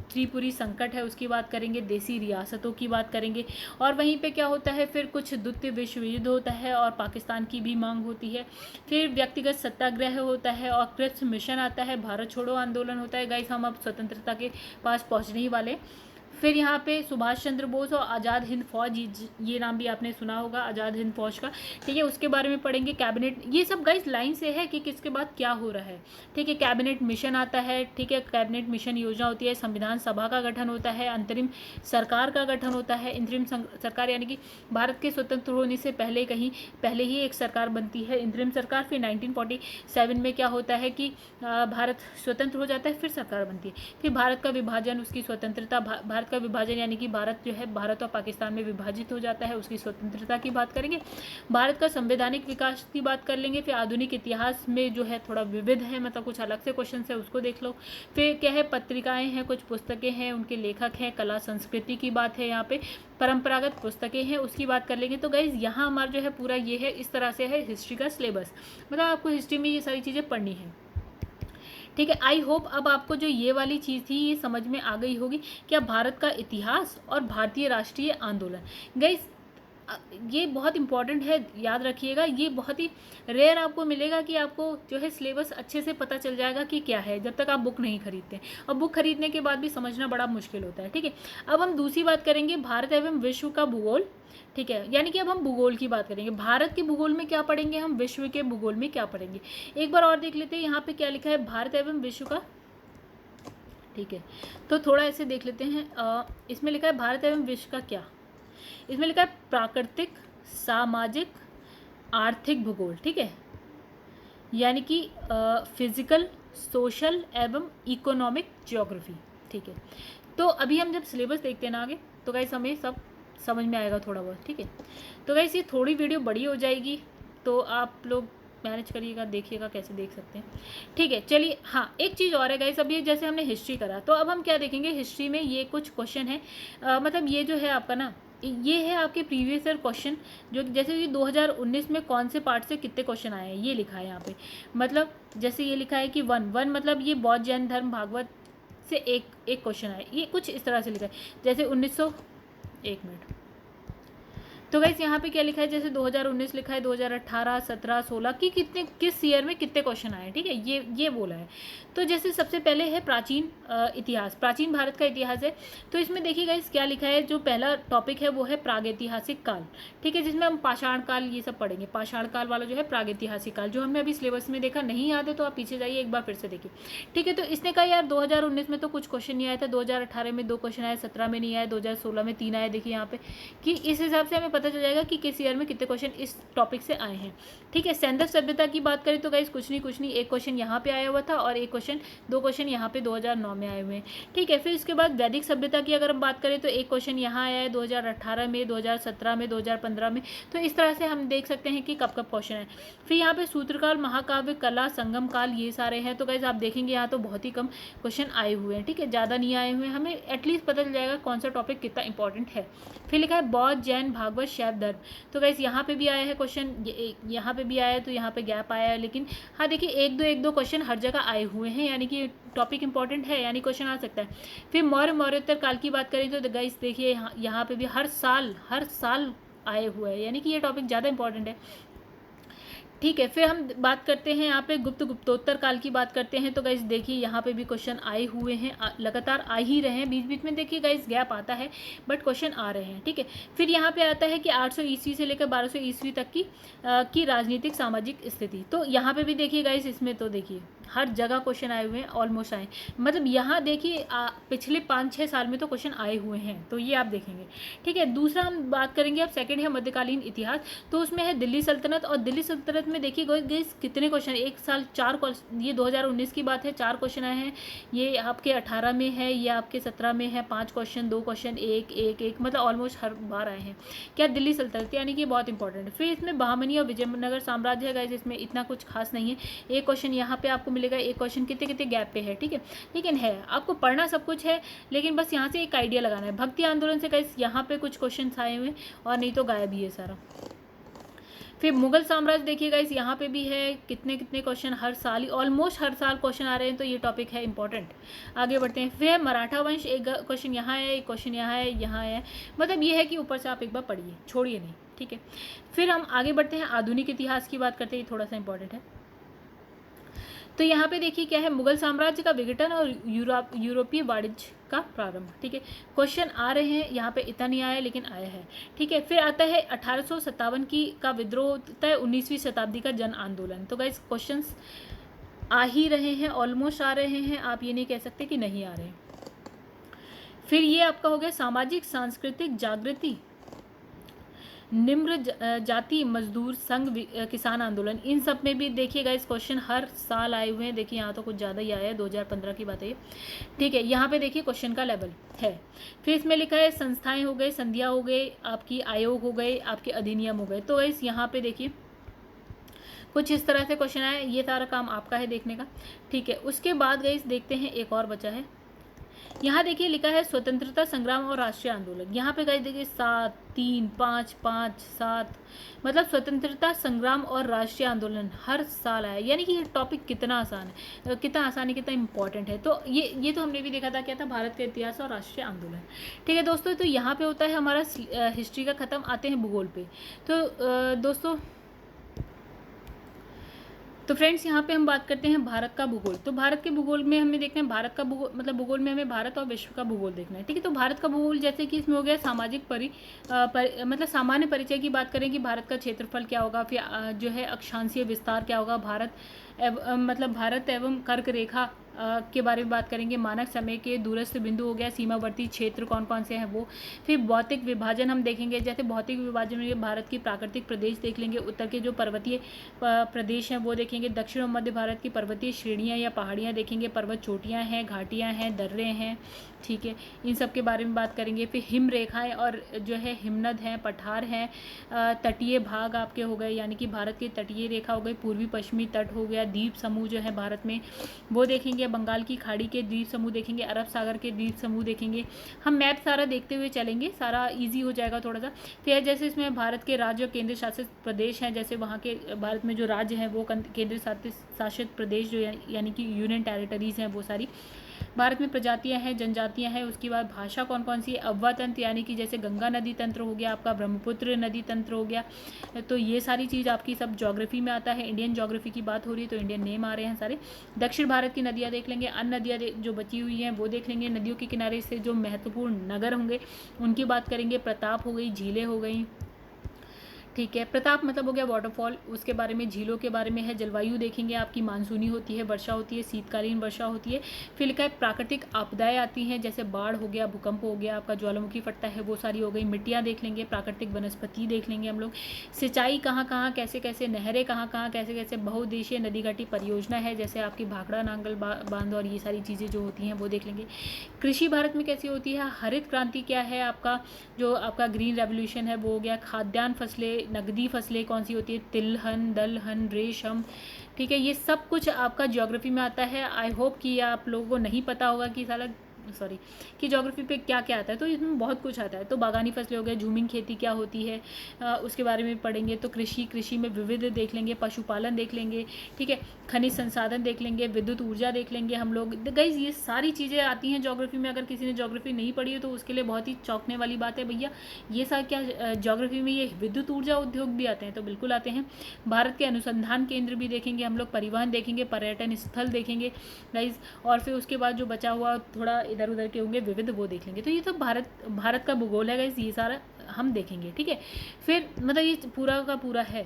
[SPEAKER 1] त्रिपुरी संकट है, उसकी बात करेंगे। देसी रियासतों की बात करेंगे। और वहीं पे क्या होता है, फिर कुछ द्वितीय विश्व युद्ध होता है और पाकिस्तान की भी मांग होती है। फिर व्यक्तिगत सत्याग्रह होता है और क्रिप्स मिशन आता है, भारत छोड़ो आंदोलन होता है। गाइस, हम अब स्वतंत्रता के पास पहुंचने ही वाले। फिर यहाँ पे सुभाष चंद्र बोस और आज़ाद हिंद फौज, ये नाम भी आपने सुना होगा, आज़ाद हिंद फौज का। ठीक है, उसके बारे में पढ़ेंगे। कैबिनेट, ये सब गाइस लाइन से है कि किसके बाद क्या हो रहा है। ठीक है, कैबिनेट मिशन आता है। ठीक है, कैबिनेट मिशन योजना होती है। संविधान सभा का गठन होता है, अंतरिम सरकार का गठन होता है। इंतरिम सरकार यानी कि भारत के स्वतंत्र होने से पहले ही एक सरकार बनती है, इंतरिम सरकार। फिर 1947 में क्या होता है कि भारत स्वतंत्र हो जाता है, फिर सरकार बनती है। फिर भारत का विभाजन, उसकी स्वतंत्रता, भारत का विभाजन यानी कि भारत जो है, भारत और पाकिस्तान में विभाजित हो जाता है, उसकी स्वतंत्रता की बात करेंगे। भारत का संवैधानिक विकास की बात कर लेंगे। फिर आधुनिक इतिहास में जो है थोड़ा विविध है, मतलब कुछ अलग से क्वेश्चन है, उसको देख लो। फिर क्या है, पत्रिकाएं हैं, कुछ पुस्तकें हैं, उनके लेखक हैं, कला संस्कृति की बात है, यहाँ पे परंपरागत पुस्तकें हैं, उसकी बात कर लेंगे। तो गाइज यहाँ हमारा जो है पूरा ये है, इस तरह से है हिस्ट्री का सिलेबस, मतलब आपको हिस्ट्री में ये सारी चीज़ें पढ़नी है। ठीक है, आई होप अब आपको जो ये वाली चीज़ थी ये समझ में आ गई होगी, क्या भारत का इतिहास और भारतीय राष्ट्रीय आंदोलन। गाइस, ये बहुत इंपॉर्टेंट है, याद रखिएगा। ये बहुत ही रेयर आपको मिलेगा कि आपको जो है सिलेबस अच्छे से पता चल जाएगा कि क्या है, जब तक आप बुक नहीं खरीदते। और बुक खरीदने के बाद भी समझना बड़ा मुश्किल होता है। ठीक है, अब हम दूसरी बात करेंगे, भारत एवं विश्व का भूगोल। ठीक है, यानी कि अब हम भूगोल की बात करेंगे। भारत के भूगोल में क्या पढ़ेंगे हम, विश्व के भूगोल में क्या पढ़ेंगे। एक बार और देख लेते हैं, यहाँ पे क्या लिखा है, भारत एवं विश्व का। ठीक है, तो थोड़ा ऐसे देख लेते हैं। इसमें लिखा है भारत एवं विश्व का क्या, इसमें लिखा है प्राकृतिक, सामाजिक, आर्थिक भूगोल। ठीक है, यानी कि फिजिकल, सोशल एवं इकोनॉमिक ज्योग्राफी। ठीक है, तो अभी हम जब सिलेबस देखते हैं ना आगे, तो गाइस हमें सब समझ में आएगा थोड़ा बहुत। ठीक है, तो गाइस ये थोड़ी वीडियो बड़ी हो जाएगी, तो आप लोग मैनेज करिएगा, देखिएगा कैसे देख सकते हैं। ठीक है, चलिए। हाँ, एक चीज़ और है गाइस, अब ये जैसे हमने हिस्ट्री करा, तो अब हम क्या देखेंगे, हिस्ट्री में ये कुछ क्वेश्चन है, मतलब ये जो है आपका ना, ये है आपके प्रीवियस ईयर क्वेश्चन, जो जैसे कि 2019 में कौन से पार्ट से कितने क्वेश्चन आए हैं, ये लिखा है यहाँ पे। मतलब जैसे ये लिखा है कि वन मतलब ये बौद्ध जैन धर्म भागवत से एक क्वेश्चन आए, ये कुछ इस तरह से लिखा है। जैसे 1900, एक मिनट, तो गाइस यहाँ पे क्या लिखा है, जैसे 2019 लिखा है, 2018, 17, 16 की कितने किस ईयर में कितने क्वेश्चन आए, ठीक है, ये बोला है। तो जैसे सबसे पहले है प्राचीन इतिहास, प्राचीन भारत का इतिहास है। तो इसमें देखिए गाइस क्या लिखा है, जो पहला टॉपिक है वो है प्रागैतिहासिक काल, ठीक है, जिसमें हम पाषाण काल ये सब पढ़ेंगे। पाषाण काल वाला जो है प्रागैतिहासिक काल, जो हमने अभी सिलेबस में देखा, नहीं याद है तो आप पीछे जाइए एक बार फिर से देखिए, ठीक है। तो इसने कहा यार 2019 में तो कुछ क्वेश्चन नहीं आया था, 2018 में 2 क्वेश्चन आए, 17 में नहीं आए, 2016 में 3 आए, देखिए यहाँ पे, कि इस हिसाब से हमें पता चल जाएगा कि किस ईयर में कितने क्वेश्चन इस टॉपिक से आए हैं, ठीक है। सैंधव सभ्यता की बात करें तो गाइस कुछ नहीं, एक क्वेश्चन यहाँ पे आया हुआ था और एक क्वेश्चन, 2 क्वेश्चन यहाँ पे 2009 में आए हुए हैं, ठीक है। फिर इसके बाद वैदिक सभ्यता की अगर हम बात करें तो एक क्वेश्चन यहाँ आया है 2018 में, 2017 में, 2015 में। तो इस तरह से हम देख सकते हैं कि कब कब क्वेश्चन है। फिर यहाँ पे सूत्रकाल, महाकाव्य, कला, संगम काल, ये सारे हैं। तो गाइस आप देखेंगे यहाँ तो बहुत ही कम क्वेश्चन आए हुए हैं, ठीक है, ज़्यादा नहीं आए हुए हैं, हमें एटलीस्ट पता चल जाएगा कौन सा टॉपिक कितना इंपॉर्टेंट है। फिर लिखा है बौद्ध, जैन, भागवत, शैव धर्म। तो गाइस यहाँ पे भी आया है क्वेश्चन, यहाँ पे भी आया है, तो यहाँ पे गैप आया है, लेकिन हाँ देखिए एक दो क्वेश्चन हर जगह आए हुए हैं, यानी कि टॉपिक इंपॉर्टेंट है, यानी क्वेश्चन आ सकता है। फिर मौर्योत्तर काल की बात करें तो गाइस देखिए यहाँ पे भी हर साल आए हुए हैं, यानी कि ये टॉपिक ज़्यादा इंपॉर्टेंट है, ठीक है। फिर हम बात करते हैं यहाँ पे गुप्तोत्तर काल की बात करते हैं। तो गाइस देखिए यहाँ पे भी क्वेश्चन आए हुए हैं, लगातार आ ही रहे हैं, बीच बीच में देखिए गाइस गैप आता है, बट क्वेश्चन आ रहे हैं, ठीक है। फिर यहाँ पे आता है कि 800 ईस्वी से लेकर 1200 ईस्वी तक की राजनीतिक सामाजिक स्थिति। तो यहाँ पे भी देखिए गाइस, इसमें तो देखिए हर जगह क्वेश्चन आए हुए हैं, ऑलमोस्ट आए, मतलब यहाँ देखिए पिछले 5-6 साल में तो क्वेश्चन आए हुए हैं, तो ये आप देखेंगे, ठीक है। दूसरा हम बात करेंगे, अब सेकंड है मध्यकालीन इतिहास। तो उसमें है दिल्ली सल्तनत, और दिल्ली सल्तनत में देखिए गाइस कितने क्वेश्चन, एक साल 4 क्वेश्चन, ये 2019 की बात है, 4 क्वेश्चन आए हैं। ये आपके 18 में है, ये आपके 17 में है, 5 क्वेश्चन, 2 क्वेश्चन, एक, मतलब ऑलमोस्ट हर बार आए हैं क्या, दिल्ली सल्तनत, यानी कि बहुत इंपॉर्टेंट है। फिर इसमें बहमनी और विजयनगर साम्राज्य है गाइस, इसमें इतना कुछ खास नहीं है, एक क्वेश्चन यहाँ पे आपको मिलेगा, एक क्वेश्चन कितने गैप पे है, ठीक है, लेकिन है आपको पढ़ना सब कुछ है, लेकिन बस यहाँ से एक आइडिया लगाना है। भक्ति आंदोलन से गाइस यहाँ पे कुछ क्वेश्चन आए हुए, और नहीं तो गायब ही है सारा। फिर मुगल साम्राज्य देखिए गाइस, यहाँ पे भी है कितने क्वेश्चन, हर साल ही ऑलमोस्ट हर साल क्वेश्चन आ रहे हैं, तो ये टॉपिक है इंपॉर्टेंट। आगे बढ़ते हैं। फिर मराठा वंश, एक क्वेश्चन यहाँ है, एक क्वेश्चन यहाँ है, मतलब ये है कि ऊपर से आप एक बार पढ़िए, छोड़िए नहीं, ठीक है। फिर हम आगे बढ़ते हैं, आधुनिक इतिहास की बात करते हैं, थोड़ा सा इंपॉर्टेंट है। तो यहाँ पे देखिए क्या है, मुगल साम्राज्य का विघटन और यूरोपीय वाणिज्य का प्रारंभ, ठीक है। क्वेश्चन आ रहे हैं, यहाँ पे इतना नहीं आया लेकिन आया है, ठीक है। फिर आता है 1857 का विद्रोह तय 19वीं शताब्दी का जन आंदोलन। तो गाइस क्वेश्चंस आ ही रहे हैं, ऑलमोस्ट आ रहे हैं, आप ये नहीं कह सकते कि नहीं आ रहे हैं। फिर ये आपका हो गया सामाजिक सांस्कृतिक जागृति, निम्न जाति मजदूर संघ, किसान आंदोलन, इन सब में भी देखिएगा इस क्वेश्चन हर साल आए हुए हैं। देखिए यहाँ तो कुछ ज़्यादा ही आया है, 2015 की बात है, ठीक है। यहाँ पे देखिए क्वेश्चन का लेवल है। फिर इसमें लिखा है संस्थाएं हो गए, संध्या हो गए, आपकी आयोग हो गए, आपके अधिनियम हो गए। तो इस यहाँ पे देखिए कुछ इस तरह से क्वेश्चन आए, ये सारा काम आपका है देखने का, ठीक है। उसके बाद गई देखते हैं एक और बचा है, यहाँ देखिए लिखा है स्वतंत्रता संग्राम और राष्ट्रीय आंदोलन। यहाँ पे गाइस देखिए 7, 3, 5, 5, 7, मतलब स्वतंत्रता संग्राम और राष्ट्रीय आंदोलन हर साल आया, यानी कि ये टॉपिक कितना आसान है, कितना आसान है, कितना इंपॉर्टेंट है। तो ये तो हमने भी देखा था, क्या था, भारत का इतिहास और राष्ट्रीय आंदोलन, ठीक है दोस्तों। तो यहाँ पे होता है हमारा हिस्ट्री का ख़त्म, आते हैं भूगोल पे। तो दोस्तों तो फ्रेंड्स यहाँ पे हम बात करते हैं भारत का भूगोल। तो भारत के भूगोल में हमें देखना है, भारत का भूगोल मतलब भूगोल में हमें भारत और विश्व का भूगोल देखना है, ठीक है। तो भारत का भूगोल जैसे कि इसमें हो गया सामाजिक मतलब सामान्य परिचय की बात करें कि भारत का क्षेत्रफल क्या होगा, फिर जो है अक्षांशीय विस्तार क्या होगा, मतलब भारत एवं कर्क रेखा के बारे में बात करेंगे, मानक समय के दूरस्थ बिंदु हो गया, सीमावर्ती क्षेत्र कौन कौन से हैं वो, फिर भौतिक विभाजन हम देखेंगे, जैसे भौतिक विभाजन में भारत की प्राकृतिक प्रदेश देख लेंगे, उत्तर के जो पर्वतीय प्रदेश हैं वो देखेंगे, दक्षिण और मध्य भारत की पर्वतीय श्रेणियाँ या पहाड़ियाँ देखेंगे, पर्वत चोटियाँ हैं, घाटियाँ हैं, दर्रे हैं, ठीक है, इन सब के बारे में बात करेंगे। फिर हिम रेखाएँ और जो है हिमनद हैं, पठार हैं, तटीय भाग आपके हो गए, यानी कि भारत की तटीय रेखा हो गई, पूर्वी पश्चिमी तट हो गया, द्वीप समूह जो है भारत में वो देखेंगे, बंगाल की खाड़ी के द्वीप समूह देखेंगे, अरब सागर के द्वीप समूह देखेंगे। हम मैप सारा देखते हुए चलेंगे, सारा इजी हो जाएगा थोड़ा सा। फिर जैसे इसमें भारत के राज्य और केंद्र शासित प्रदेश हैं, जैसे वहाँ के भारत में जो राज्य हैं वो केंद्र शासित शासित प्रदेश जो यानी कि यूनियन टेरिटरीज़ हैं वो सारी। भारत में प्रजातियां हैं, जनजातियां हैं। उसके बाद भाषा कौन कौन सी है, अव्वा तंत्र यानी कि जैसे गंगा नदी तंत्र हो गया आपका, ब्रह्मपुत्र नदी तंत्र हो गया। तो ये सारी चीज़ आपकी सब ज्योग्राफी में आता है। इंडियन ज्योग्राफी की बात हो रही है तो इंडियन नेम आ रहे हैं सारे। दक्षिण भारत की नदियाँ देख लेंगे, अन्य नदियाँ जो बची हुई हैं वो देख लेंगे। नदियों के किनारे से जो महत्वपूर्ण नगर होंगे उनकी बात करेंगे। प्रताप हो गई, झीलें हो गई, ठीक है। प्रताप मतलब हो गया वाटरफॉल, उसके बारे में। झीलों के बारे में है। जलवायु देखेंगे आपकी मानसूनी होती है, वर्षा होती है, शीतकालीन वर्षा होती है। फिर लिखा है प्राकृतिक आपदाएं आती हैं, जैसे बाढ़ हो गया, भूकंप हो गया, आपका ज्वालामुखी फटता है, वो सारी हो गई। मिट्टियाँ देख लेंगे, प्राकृतिक वनस्पति देख लेंगे हम लोग। सिंचाई कहाँ कहाँ कैसे कैसे, नहरें कहाँ कहाँ कैसे कैसे, बहुउद्देशीय नदी घाटी परियोजना है जैसे आपकी भाखड़ा नांगल बांध और ये सारी चीज़ें जो होती हैं वो देख लेंगे। कृषि भारत में कैसी होती है, हरित क्रांति क्या है आपका, जो आपका ग्रीन रेवोल्यूशन है वो हो गया। खाद्यान्न फसलें, नकदी फसलें कौन सी होती है, तिलहन, दलहन, रेशम, ठीक है। ये सब कुछ आपका ज्योग्राफी में आता है। आई होप कि आप लोगों को नहीं पता होगा कि साला कि ज्योग्राफी पे क्या क्या आता है, तो इसमें बहुत कुछ आता है। तो बागानी फसलें हो गए, झूमिंग खेती क्या होती है उसके बारे में पढ़ेंगे। तो कृषि में विविध देख लेंगे, पशुपालन देख लेंगे, ठीक है। खनिज संसाधन देख लेंगे, विद्युत ऊर्जा देख लेंगे हम लोग। गाइस ये सारी चीज़ें आती हैं ज्योग्राफी में। अगर किसी ने ज्योग्राफी नहीं पढ़ी है तो उसके लिए बहुत ही चौंकने वाली बात है, भैया ये सारा क्या ज्योग्राफी में ये विद्युत ऊर्जा उद्योग भी आते हैं, तो बिल्कुल आते हैं। भारत के अनुसंधान केंद्र भी देखेंगे हम लोग, परिवहन देखेंगे, पर्यटन स्थल देखेंगे गाइस। और फिर उसके बाद जो बचा हुआ थोड़ा इधर उधर के होंगे विविध, वो देख लेंगे। तो ये तो भारत का भूगोल है गाइस, ये सारा हम देखेंगे, ठीक है। फिर मतलब ये पूरा का पूरा है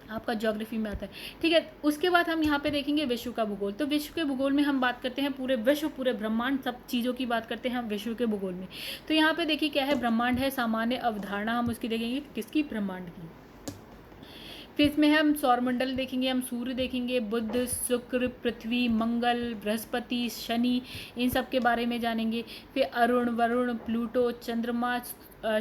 [SPEAKER 1] आपका ज्योग्राफी में आता है, ठीक है। उसके बाद हम यहाँ पे देखेंगे विश्व का भूगोल। तो विश्व के भूगोल में हम बात करते हैं पूरे विश्व, पूरे ब्रह्मांड, सब चीज़ों की बात करते हैं हम विश्व के भूगोल में। तो यहाँ पे देखिए क्या है, ब्रह्मांड है, सामान्य अवधारणा हम उसकी देखेंगे, किसकी, ब्रह्मांड की। फिर इसमें हम सौरमंडल देखेंगे, हम सूर्य देखेंगे, बुध, शुक्र, पृथ्वी, मंगल, बृहस्पति, शनि, इन सब के बारे में जानेंगे। फिर अरुण, वरुण, प्लूटो, चंद्रमा,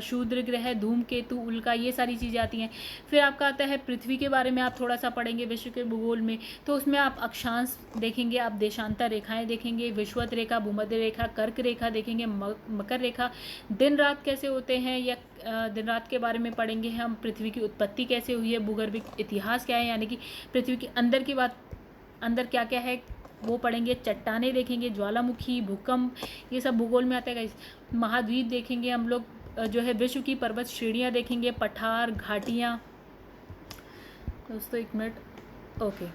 [SPEAKER 1] शूद्र ग्रह, धूमकेतु, उल्का, ये सारी चीज़ें आती हैं। फिर आपका आता है पृथ्वी के बारे में, आप थोड़ा सा पढ़ेंगे विश्व के भूगोल में। तो उसमें आप अक्षांश देखेंगे, आप देशांतर रेखाएं देखेंगे, विषुवत रेखा, भूमध्य रेखा, कर्क रेखा देखेंगे, मकर रेखा, दिन रात कैसे होते हैं, या दिन रात के बारे में पढ़ेंगे हम। पृथ्वी की उत्पत्ति कैसे हुई है, भूगर्भिक इतिहास क्या है, यानी कि पृथ्वी के अंदर की बात, अंदर क्या क्या है वो पढ़ेंगे। चट्टाने देखेंगे, ज्वालामुखी, भूकंप, ये सब भूगोल में आता है। महाद्वीप देखेंगे हम लोग, जो है विश्व की पर्वत श्रेणियाँ देखेंगे, पठार, घाटियाँ। दोस्तों एक मिनट, ओके,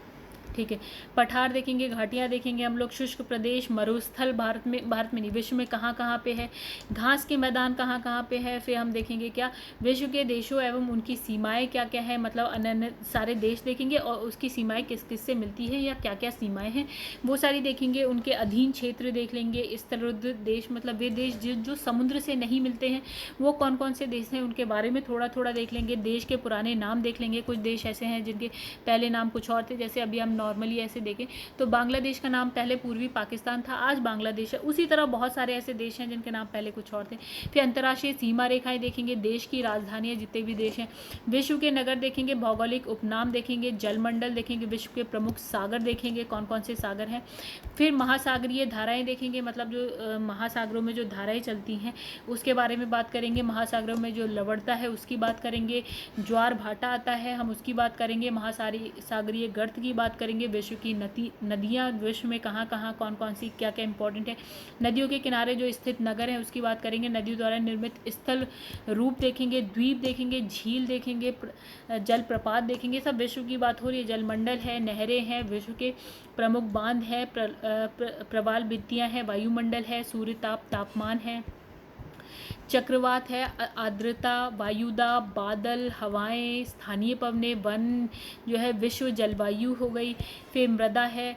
[SPEAKER 1] ठीक है। पठार देखेंगे, घाटियाँ देखेंगे हम लोग। शुष्क प्रदेश, मरुस्थल भारत में नहीं, विश्व में कहाँ कहाँ पे है। घास के मैदान कहाँ कहाँ पे है। फिर हम देखेंगे क्या, विश्व के देशों एवं उनकी सीमाएं क्या क्या है, मतलब अन्य सारे देश देखेंगे और उसकी सीमाएं किस किस से मिलती है या क्या क्या सीमाएं हैं वो सारी देखेंगे। उनके अधीन क्षेत्र देख लेंगे। स्तररुद्ध देश मतलब वे देश जो समुद्र से नहीं मिलते हैं, वो कौन कौन से देश हैं उनके बारे में थोड़ा थोड़ा देख लेंगे। देश के पुराने नाम देख लेंगे। कुछ देश ऐसे हैं जिनके पहले नाम कुछ और थे, जैसे अभी हम नॉर्मली ऐसे देखें तो बांग्लादेश का नाम पहले पूर्वी पाकिस्तान था, आज बांग्लादेश है। उसी तरह बहुत सारे ऐसे देश हैं जिनके नाम पहले कुछ और थे। फिर अंतर्राष्ट्रीय सीमा रेखाएं देखेंगे, देश की राजधानियां जितने भी देश हैं, विश्व के नगर देखेंगे, भौगोलिक उपनाम देखेंगे, जलमंडल देखेंगे, विश्व के प्रमुख सागर देखेंगे, कौन कौन से सागर हैं। फिर महासागरीय धाराएं देखेंगे, मतलब जो महासागरों में जो धाराएं चलती हैं उसके बारे में बात करेंगे। महासागरों में जो लवणता है उसकी बात करेंगे। ज्वार भाटा आता है, हम उसकी बात करेंगे। महासागरीय गर्त की बात करेंगे। विश्व की नदियाँ विश्व में कहाँ कहाँ कौन कौन सी क्या क्या इंपॉर्टेंट है। नदियों के किनारे जो स्थित नगर हैं उसकी बात करेंगे। नदियों द्वारा निर्मित स्थल रूप देखेंगे, द्वीप देखेंगे, झील देखेंगे, जलप्रपात देखेंगे। सब विश्व की बात हो रही है। जलमंडल है, नहरें हैं, विश्व के प्रमुख बांध है, प्रवाल भित्तियाँ हैं, वायुमंडल है, सूर्य तापमान है, चक्रवात है, आर्द्रता, वायुदाब, बादल, हवाएं, स्थानीय पवनें, वन जो है, विश्व जलवायु हो गई। फिर मृदा है,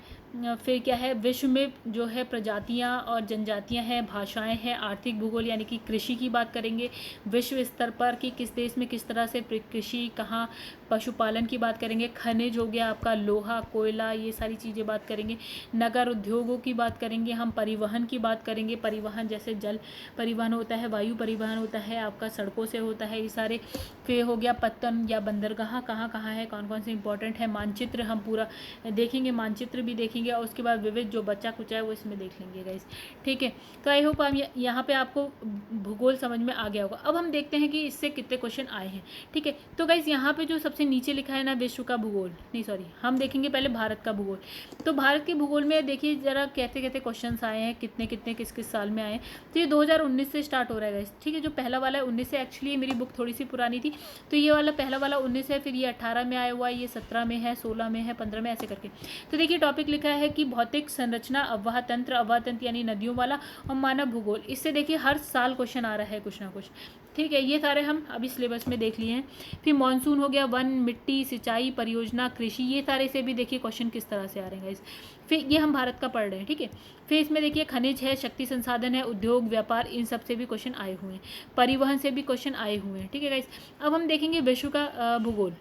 [SPEAKER 1] फिर क्या है, विश्व में जो है प्रजातियां और जनजातियां हैं, भाषाएं हैं। आर्थिक भूगोल यानी कि कृषि की बात करेंगे विश्व स्तर पर कि किस देश में किस तरह से कृषि कहाँ। पशुपालन की बात करेंगे। खनिज हो गया आपका, लोहा, कोयला, ये सारी चीज़ें बात करेंगे। नगर उद्योगों की बात करेंगे हम। परिवहन की बात करेंगे, परिवहन जैसे जल परिवहन होता है, वायु परिवहन होता है, आपका सड़कों से होता है, ये सारे। फिर हो गया पत्तन या बंदरगाह कहाँ कहाँ है, कौन कौन से इंपॉर्टेंट है। मानचित्र हम पूरा देखेंगे, मानचित्र भी देखेंगे देखेंगे और उसके बाद विविध जो बच्चा कुचा है वो इसमें देख लेंगे गाइस, ठीक है। तो आई होप हम यहाँ पे आपको भूगोल समझ में आ गया होगा। अब हम देखते हैं कि इससे कितने क्वेश्चन आए हैं, ठीक है। तो गाइस यहाँ पे जो सबसे नीचे लिखा है ना, विश्व का भूगोल, नहीं सॉरी, हम देखेंगे पहले भारत का भूगोल। तो भारत के भूगोल में देखिए जरा कहते कहते क्वेश्चन आए हैं, कितने कितने किस किस साल में आए हैं। तो ये 2019 से स्टार्ट हो रहा है गाइस, ठीक है। जो पहला वाला है 19 से, एक्चुअली मेरी बुक थोड़ी सी पुरानी थी, तो ये वाला पहला वाला 19 है, फिर ये 18 में आया हुआ है, ये 17 में है, 16 में है, 15 में, ऐसे करके। तो देखिए टॉपिक लिखा है कि भौतिक संरचना, अववाह तंत्र यानी नदियों वाला, और मानव भूगोल। इससे देखिए हर साल क्वेश्चन आ रहा है कुछ ना कुछ, ठीक है। ये सारे हम अभी सिलेबस में देख लिए हैं। फिर मानसून हो गया, वन, मिट्टी, सिंचाई, परियोजना, कृषि, ये सारे से भी देखिए क्वेश्चन किस तरह से आ रहे हैं गाइस। फिर ये हम भारत का पढ़ रहे हैं, ठीक है। फिर इसमें देखिए खनिज है, शक्ति संसाधन है, उद्योग, व्यापार, इन सब से भी क्वेश्चन आए हुए हैं, परिवहन से भी क्वेश्चन आए हुए हैं, ठीक है गाइस। अब हम देखेंगे विश्व का भूगोल।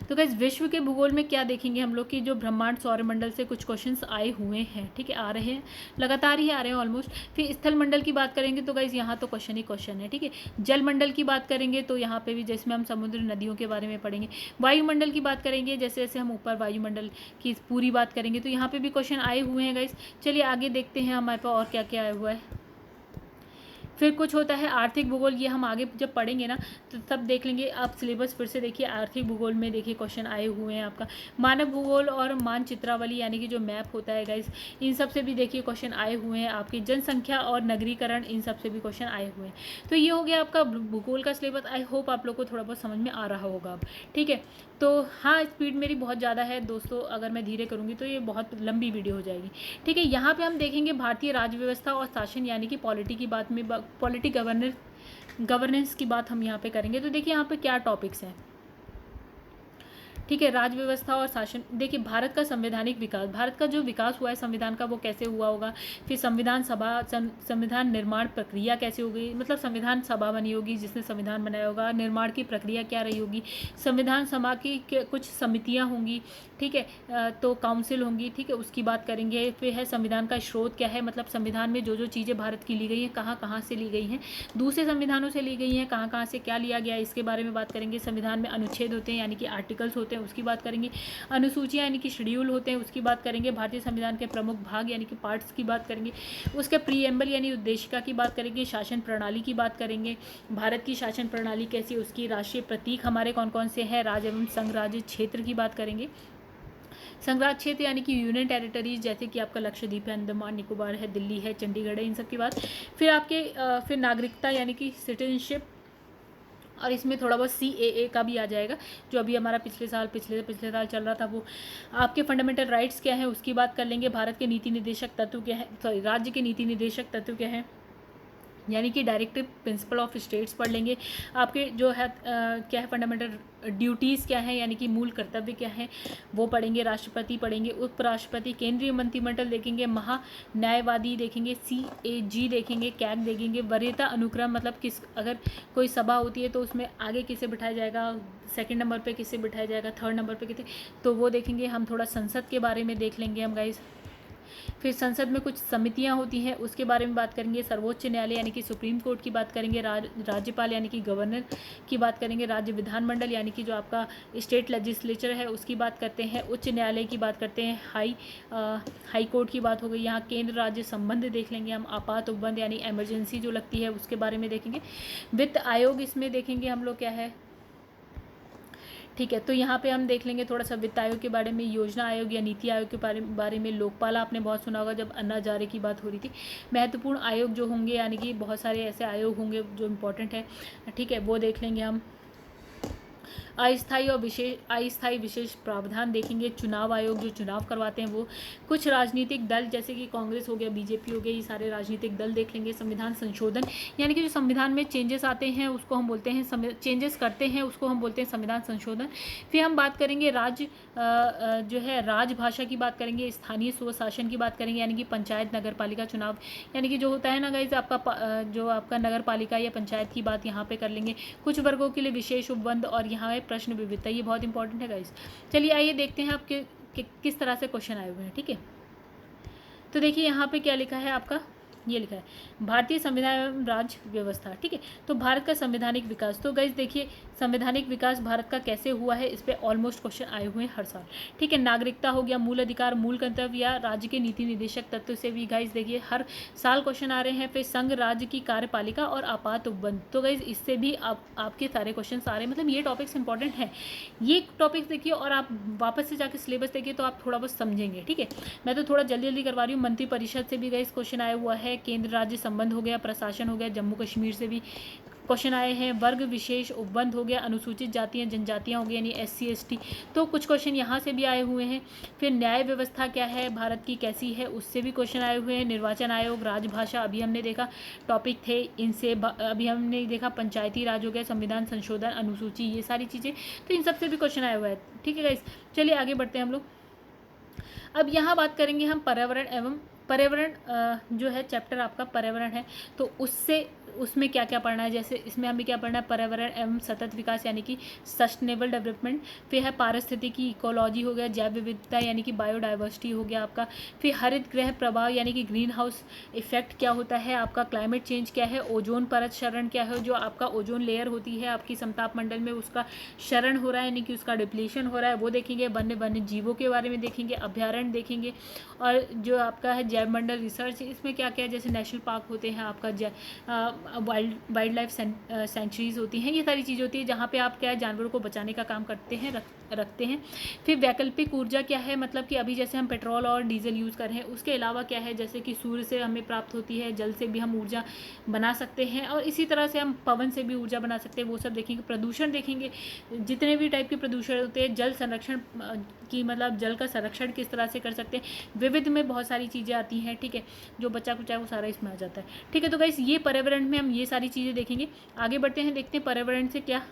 [SPEAKER 1] तो गाइस विश्व के भूगोल में क्या देखेंगे हम लोग कि जो ब्रह्मांड सौरमंडल से कुछ क्वेश्चंस आए हुए हैं, ठीक है, आ रहे हैं, लगातार ही आ रहे हैं ऑलमोस्ट। फिर स्थल मंडल की बात करेंगे तो गाइस यहाँ तो क्वेश्चन ही क्वेश्चन है, ठीक है। जल मंडल की बात करेंगे तो यहाँ पे भी जैसे हम समुद्र नदियों के बारे में पढ़ेंगे। वायुमंडल की बात करेंगे, जैसे जैसे हम ऊपर वायुमंडल की पूरी बात करेंगे तो यहाँ पे भी क्वेश्चन आए हुए हैं गाइस। चलिए आगे देखते हैं हमारे पास और क्या क्या आया हुआ है। फिर कुछ होता है आर्थिक भूगोल, ये हम आगे जब पढ़ेंगे ना तो तब देख लेंगे। आप सिलेबस फिर से देखिए, आर्थिक भूगोल में देखिए क्वेश्चन आए हुए हैं आपका। मानव भूगोल और मानचित्रावली यानी कि जो मैप होता है गाइस, इन सब से भी देखिए क्वेश्चन आए हुए हैं। आपकी जनसंख्या और नगरीकरण, इन सब से भी क्वेश्चन आए हुए हैं। तो ये हो गया आपका भूगोल का सिलेबस। आई होप आप लोग को थोड़ा बहुत समझ में आ रहा होगा अब, ठीक है। तो हाँ, स्पीड मेरी बहुत ज़्यादा है दोस्तों, अगर मैं धीरे करूँगी तो ये बहुत लंबी वीडियो हो जाएगी, ठीक है। यहाँ पे हम देखेंगे भारतीय राज्य व्यवस्था और शासन यानी कि पॉलिटी की बात में, पॉलिटी गवर्नेंस की बात हम यहाँ पे करेंगे। तो देखिए यहाँ पे क्या टॉपिक्स हैं, ठीक है। राज्य व्यवस्था और शासन, देखिए भारत का संवैधानिक विकास, भारत का जो विकास हुआ है संविधान का वो कैसे हुआ होगा। फिर संविधान सभा, संविधान निर्माण प्रक्रिया कैसे होगी, मतलब संविधान सभा बनी होगी जिसने संविधान बनाया होगा, निर्माण की प्रक्रिया क्या रही होगी, संविधान सभा की कुछ समितियाँ होंगी, ठीक है, तो काउंसिल होंगी, ठीक है, उसकी बात करेंगे। फिर है संविधान का स्रोत क्या है, मतलब संविधान में जो जो चीज़ें भारत की ली गई हैं कहाँ कहाँ से ली गई हैं, दूसरे संविधानों से ली गई हैं, कहाँ कहाँ से क्या लिया गया, इसके बारे में बात करेंगे। संविधान में अनुच्छेद होते हैं यानी कि आर्टिकल्स होते हैं, उसकी बात करेंगे। अनुसूचियाँ यानी कि शेड्यूल होते हैं, उसकी बात करेंगे। भारतीय संविधान के प्रमुख भाग यानी कि पार्ट्स की बात करेंगे। उसके प्रीएम्बल यानी उद्देशिका की बात करेंगे। शासन प्रणाली की बात करेंगे, भारत की शासन प्रणाली कैसी, उसकी राष्ट्रीय प्रतीक हमारे कौन कौन से हैं, राज्य एवं संघ राज्य क्षेत्र की बात करेंगे। संघराज्य क्षेत्र यानी कि यूनियन टेरिटरीज, जैसे कि आपका लक्षद्वीप है, अंडमान निकोबार है, दिल्ली है, चंडीगढ़ है, इन सब की बात। फिर आपके फिर नागरिकता यानी कि सिटीजनशिप, और इसमें थोड़ा बहुत CAA का भी आ जाएगा, जो अभी हमारा पिछले साल चल रहा था वो। आपके फंडामेंटल राइट्स क्या है उसकी बात कर लेंगे। भारत के नीति निर्देशक तत्व क्या है, सॉरी, राज्य के नीति निर्देशक तत्व क्या है यानी कि डायरेक्टिव प्रिंसिपल ऑफ स्टेट्स पढ़ लेंगे। आपके जो है क्या है फंडामेंटल ड्यूटीज़ क्या है यानी कि मूल कर्तव्य क्या है वो पढ़ेंगे। राष्ट्रपति पढ़ेंगे, उपराष्ट्रपति, केंद्रीय मंत्रिमंडल देखेंगे, महान्यायवादी देखेंगे, CAG देखेंगे, कैग देखेंगे। वरीयता अनुक्रम, मतलब किस, अगर कोई सभा होती है तो उसमें आगे किसे बिठाया जाएगा, सेकंड नंबर पे किसे बिठाया जाएगा, थर्ड नंबर पे किसे, तो वो देखेंगे हम। थोड़ा संसद के बारे में देख लेंगे हम गाइस। फिर संसद में कुछ समितियां होती हैं उसके बारे में बात करेंगे। सर्वोच्च न्यायालय यानी कि सुप्रीम कोर्ट की बात करेंगे। राज्यपाल यानी कि गवर्नर की बात करेंगे। राज्य विधानमंडल यानी कि जो आपका स्टेट लेजिस्लेचर है उसकी बात करते हैं। उच्च न्यायालय की बात करते हैं। हाई कोर्ट की बात हो गई। यहाँ केंद्र राज्य संबंध देख लेंगे हम। आपात उपबंध यानी एमरजेंसी जो लगती है उसके बारे में देखेंगे। वित्त आयोग इसमें देखेंगे हम लोग क्या है, ठीक है। तो यहाँ पे हम देख लेंगे थोड़ा सा वित्त आयोग के बारे में, योजना आयोग या नीति आयोग के बारे में। लोकपाल आपने बहुत सुना होगा जब अन्ना हजारे की बात हो रही थी। महत्वपूर्ण आयोग जो होंगे यानी कि बहुत सारे ऐसे आयोग होंगे जो इम्पोर्टेंट है, ठीक है, वो देख लेंगे हम। अस्थायी विशेष प्रावधान देखेंगे। चुनाव आयोग जो चुनाव करवाते हैं वो। कुछ राजनीतिक दल जैसे कि कांग्रेस हो गया, बीजेपी हो गया, ये सारे राजनीतिक दल देख लेंगे। संविधान संशोधन यानी कि जो संविधान में चेंजेस आते हैं उसको हम बोलते हैं, चेंजेस करते हैं उसको हम बोलते हैं संविधान संशोधन। फिर हम बात करेंगे जो है राजभाषा की बात करेंगे। स्थानीय स्वशासन की बात करेंगे यानी कि पंचायत नगर पालिका चुनाव यानी कि जो होता है ना गाइज आपका जो आपका नगर पालिका या पंचायत की बात यहाँ पे कर लेंगे। कुछ वर्गों के लिए विशेष उपबंध और यहाँ है प्रश्न विविधता, ये बहुत इंपॉर्टेंट है गाइस। चलिए आइए देखते हैं आपके किस तरह से क्वेश्चन आए हुए हैं, ठीक है। तो देखिए यहाँ पे क्या लिखा है आपका ये लिखा है भारतीय संविधान एवं राज्य व्यवस्था। ठीक है, तो भारत का संवैधानिक विकास, तो गाइस देखिए संवैधानिक विकास भारत का कैसे हुआ है, इस पे ऑलमोस्ट क्वेश्चन आए हुए हैं हर साल। ठीक है, नागरिकता हो गया, मूल अधिकार, मूल कर्तव्य या राज्य के नीति निर्देशक तत्व से भी गाइस देखिए हर साल क्वेश्चन आ रहे हैं। फिर संघ राज्य की कार्यपालिका और आपात उपबंध, तो गाइस इससे भी आपके सारे क्वेश्चन आ रहे हैं, मतलब ये टॉपिक्स इंपॉर्टेंट हैं। ये टॉपिक्स देखिए और आप वापस से जाके सिलेबस देखिए तो आप थोड़ा बहुत समझेंगे। ठीक है, मैं तो थोड़ा जल्दी जल्दी करवा रही हूँ। मंत्रिपरिषद से भी गाइस क्वेश्चन आया हुआ है, केंद्र राज्य संबंध हो गया, प्रशासन हो गया, जम्मू कश्मीर से भी क्वेश्चन आए हैं, वर्ग विशेष उपबंध हो गया, अनुसूचित जातियां जनजातियां हो गई यानी SC ST, तो कुछ क्वेश्चन यहाँ से भी आए हुए हैं। फिर न्याय व्यवस्था क्या है भारत की, कैसी है, उससे भी क्वेश्चन आए हुए हैं। निर्वाचन आयोग, राजभाषा अभी हमने देखा टॉपिक थे, इनसे अभी हमने देखा पंचायती राज हो गया, संविधान संशोधन, अनुसूची, ये सारी चीज़ें, तो इन सबसे भी क्वेश्चन आए हुए हैं। ठीक है गाइस, चलिए आगे बढ़ते हैं हम लोग। अब यहाँ बात करेंगे हम पर्यावरण जो है चैप्टर आपका पर्यावरण है, तो उसमें क्या क्या पढ़ना है, जैसे इसमें हमें क्या पढ़ना है, पर्यावरण एवं सतत विकास यानी कि सस्टेनेबल डेवलपमेंट। फिर है पारिस्थितिकी, इकोलॉजी हो गया, जैव विविधता यानी कि बायोडाइवर्सिटी हो गया आपका। फिर हरित गृह प्रभाव यानी कि ग्रीन हाउस इफेक्ट क्या होता है आपका, क्लाइमेट चेंज क्या है, ओजोन परत क्षरण क्या है, जो आपका ओजोन लेयर होती है आपकी समताप मंडल में, उसका क्षरण हो रहा है यानी कि उसका डिप्लीशन हो रहा है, वो देखेंगे। वन्य जीवों के बारे में देखेंगे, अभ्यारण्य देखेंगे, और जो आपका है जैव मंडल रिसर्च, इसमें क्या क्या है, जैसे नेशनल पार्क होते हैं आपका, वाइल्ड लाइफ सेंचुरीज होती हैं, ये सारी चीज़ होती है जहाँ पे आप क्या है जानवरों को बचाने का काम करते हैं, रखते हैं। फिर वैकल्पिक ऊर्जा क्या है, मतलब कि अभी जैसे हम पेट्रोल और डीजल यूज़ कर रहे हैं, उसके अलावा क्या है, जैसे कि सूर्य से हमें प्राप्त होती है, जल से भी हम ऊर्जा बना सकते हैं, और इसी तरह से हम पवन से भी ऊर्जा बना सकते हैं, वो सब देखेंगे। प्रदूषण देखेंगे, जितने भी टाइप के प्रदूषण होते हैं, जल संरक्षण की मतलब जल का संरक्षण किस तरह से कर सकते हैं, विविध में बहुत सारी चीज़ें आती हैं। ठीक है, जो बच्चा कुछ है वो सारा इसमें आ जाता है। ठीक है, तो गाइस ये पर्यावरण में हम ये सारी चीज़ें देखेंगे। आगे बढ़ते हैं, देखते हैं पर्यावरण से क्या।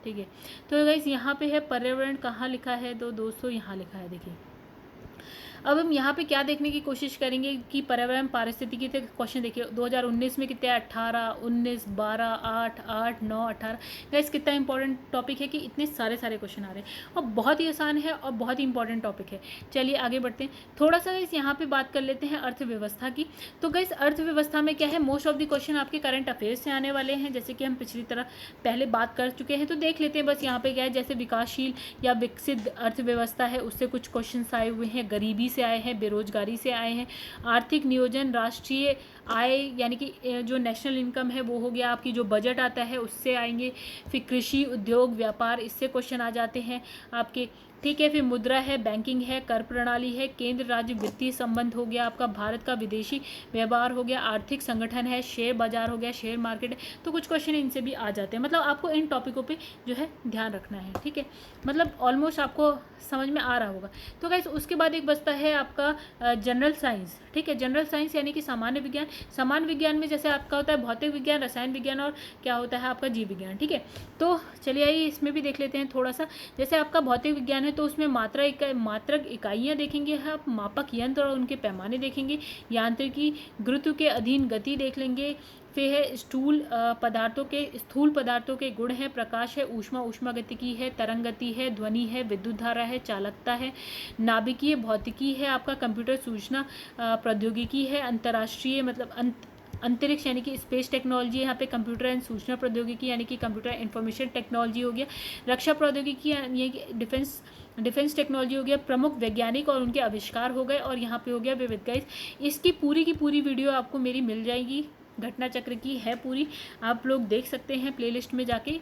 [SPEAKER 1] ठीक है, तो गाइस यहाँ पे है पर्यावरण, कहाँ लिखा है, तो दोस्तों यहाँ लिखा है, देखिए। अब हम यहाँ पे क्या देखने की कोशिश करेंगे कि पर्यावरण पारिस्थितिकी के क्वेश्चन देखिए 2019 में कितने, 18, 19, 12, 8, 8, 9, 18। गाइस कितना इंपॉर्टेंट टॉपिक है कि इतने सारे क्वेश्चन आ रहे हैं, और बहुत ही आसान है और बहुत ही इंपॉर्टेंट टॉपिक है। चलिए आगे बढ़ते हैं, थोड़ा सा गाइस यहाँ पे बात कर लेते हैं अर्थव्यवस्था की। तो गाइस अर्थव्यवस्था में क्या है, मोस्ट ऑफ द क्वेश्चन आपके करंट अफेयर्स से आने वाले हैं, जैसे कि हम पिछली तरह पहले बात कर चुके हैं, तो देख लेते हैं। बस यहाँ पे क्या है, जैसे विकासशील या विकसित अर्थव्यवस्था है, उससे कुछ क्वेश्चन आए हुए हैं, गरीबी से आए हैं, बेरोजगारी से आए हैं, आर्थिक नियोजन, राष्ट्रीय आय यानी कि जो नेशनल इनकम है वो हो गया, आपकी जो बजट आता है उससे आएंगे। फिर कृषि, उद्योग, व्यापार, इससे क्वेश्चन आ जाते हैं आपके। ठीक है, फिर मुद्रा है, बैंकिंग है, कर प्रणाली है, केंद्र राज्य वित्तीय संबंध हो गया आपका, भारत का विदेशी व्यवहार हो गया, आर्थिक संगठन है, शेयर बाजार हो गया, शेयर मार्केट है, तो कुछ क्वेश्चन इनसे भी आ जाते हैं। मतलब आपको इन टॉपिकों पे जो है ध्यान रखना है। ठीक है, मतलब ऑलमोस्ट आपको समझ में आ रहा होगा। तो गाइस उसके बाद एक बचता है आपका जनरल साइंस। ठीक है, जनरल साइंस यानी कि सामान्य विज्ञान। सामान्य विज्ञान में जैसे आपका होता है भौतिक विज्ञान, रसायन विज्ञान, और क्या होता है आपका जीव विज्ञान। ठीक है, तो चलिए आइए इसमें भी देख लेते हैं थोड़ा सा। जैसे आपका भौतिक विज्ञान है तो उसमें मात्रक इकाइयाँ देखेंगे आप, मापक यंत्र और उनके पैमाने देखेंगे, यांत्रिकी, गुरुत्व के अधीन गति देख लेंगे। फिर है स्थूल पदार्थों के गुण हैं, प्रकाश है, ऊष्मागतिकी है, तरंग गति है, ध्वनि है, विद्युत धारा है, चालकता है, नाभिकीय भौतिकी है, आपका कंप्यूटर सूचना प्रौद्योगिकी है, अंतर्राष्ट्रीय मतलब अंतरिक्ष यानी कि स्पेस टेक्नोलॉजी, यहाँ पे कंप्यूटर एंड सूचना प्रौद्योगिकी यानी कि कंप्यूटर इंफॉर्मेशन टेक्नोलॉजी हो गया, रक्षा प्रौद्योगिकी यानी कि डिफेंस टेक्नोलॉजी हो गया, प्रमुख वैज्ञानिक और उनके आविष्कार हो गए, और यहाँ पे हो गया विविध। गाइस इसकी पूरी की पूरी वीडियो आपको मेरी मिल जाएगी, घटना चक्र की है पूरी, आप लोग देख सकते हैं प्लेलिस्ट में जाके।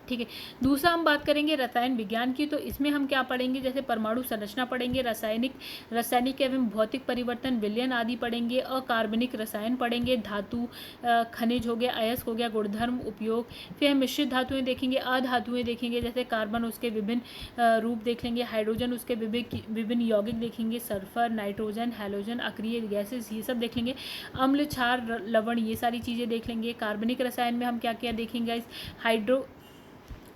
[SPEAKER 1] ठीक है, दूसरा हम बात करेंगे रसायन विज्ञान की। तो इसमें हम क्या पढ़ेंगे, जैसे परमाणु संरचना पढ़ेंगे, रासायनिक एवं भौतिक परिवर्तन, विलयन आदि पढ़ेंगे, अकार्बनिक रसायन पढ़ेंगे, धातु खनिज हो गया, अयस्क हो गया, गुणधर्म, उपयोग। फिर हम मिश्रित धातुएं देखेंगे, अधातुएं देखेंगे, जैसे कार्बन उसके विभिन्न रूप देख लेंगे, हाइड्रोजन उसके विभिन्न यौगिक देखेंगे, सल्फर, नाइट्रोजन, हैलोजन, अक्रिय गैसेस, ये सब देख लेंगे, अम्ल, क्षार, लवण, ये सारी चीज़ें देख लेंगे। कार्बनिक रसायन में हम क्या क्या देखेंगे,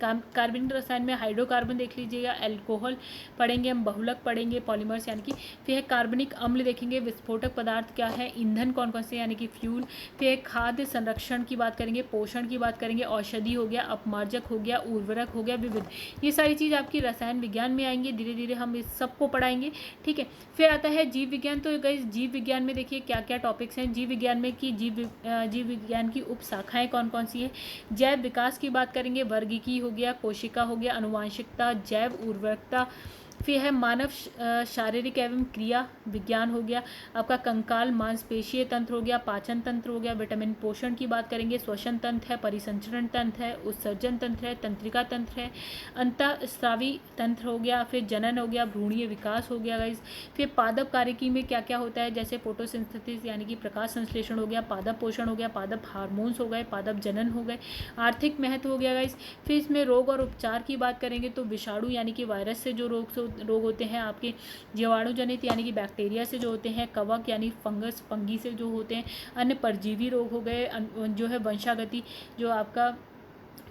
[SPEAKER 1] कार्बनिक रसायन में हाइड्रोकार्बन देख लीजिएगा, एल्कोहल पढ़ेंगे हम, बहुलक पढ़ेंगे, पॉलीमर्स यानी कि, फिर कार्बनिक अम्ल देखेंगे, विस्फोटक पदार्थ क्या है, ईंधन कौन कौन से यानी कि फ्यूल, फिर खाद्य संरक्षण की बात करेंगे, पोषण की बात करेंगे, औषधि हो गया, अपमार्जक हो गया, उर्वरक हो गया, विविध, ये सारी चीज़ आपकी रसायन विज्ञान में आएंगी। धीरे धीरे हम इस सबको पढ़ाएंगे, ठीक है। फिर आता है जीव विज्ञान। तो गाइस जीव विज्ञान में देखिए क्या क्या टॉपिक्स हैं जीव विज्ञान में कि जीव विज्ञान की उपशाखाएं कौन कौन सी है। जैव विकास की बात करेंगे, वर्गीकी हो गया, कोशिका हो गया, अनुवांशिकता, जैव उर्वरकता, फिर है मानव शारीरिक एवं क्रिया विज्ञान हो गया, आपका कंकाल मांसपेशीय तंत्र हो गया, पाचन तंत्र हो गया, विटामिन पोषण की बात करेंगे, श्वसन तंत्र है, परिसंचरण तंत्र है, उत्सर्जन तंत्र है, तंत्रिका तंत्र है, अंतःस्रावी तंत्र हो गया, फिर जनन हो गया, भ्रूणीय विकास हो गया गाइस। फिर पादप कार्यकी में क्या क्या होता है, जैसे फोटोसिंथेसिस यानी कि प्रकाश संश्लेषण हो गया, पादप पोषण हो गया, पादप हार्मोन्स हो गए, पादप जनन हो गए, आर्थिक महत्व हो गया गाइस। फिर इसमें रोग और उपचार की बात करेंगे तो विषाणु यानी कि वायरस से जो रोग होते हैं, आपके जीवाणु जनित यानी कि बैक्टीरिया से जो होते हैं, कवक यानी फंगस फंगी से जो होते हैं, अन्य परजीवी रोग हो गए, जो है वंशागति जो आपका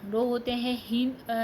[SPEAKER 1] रोग होते हैं,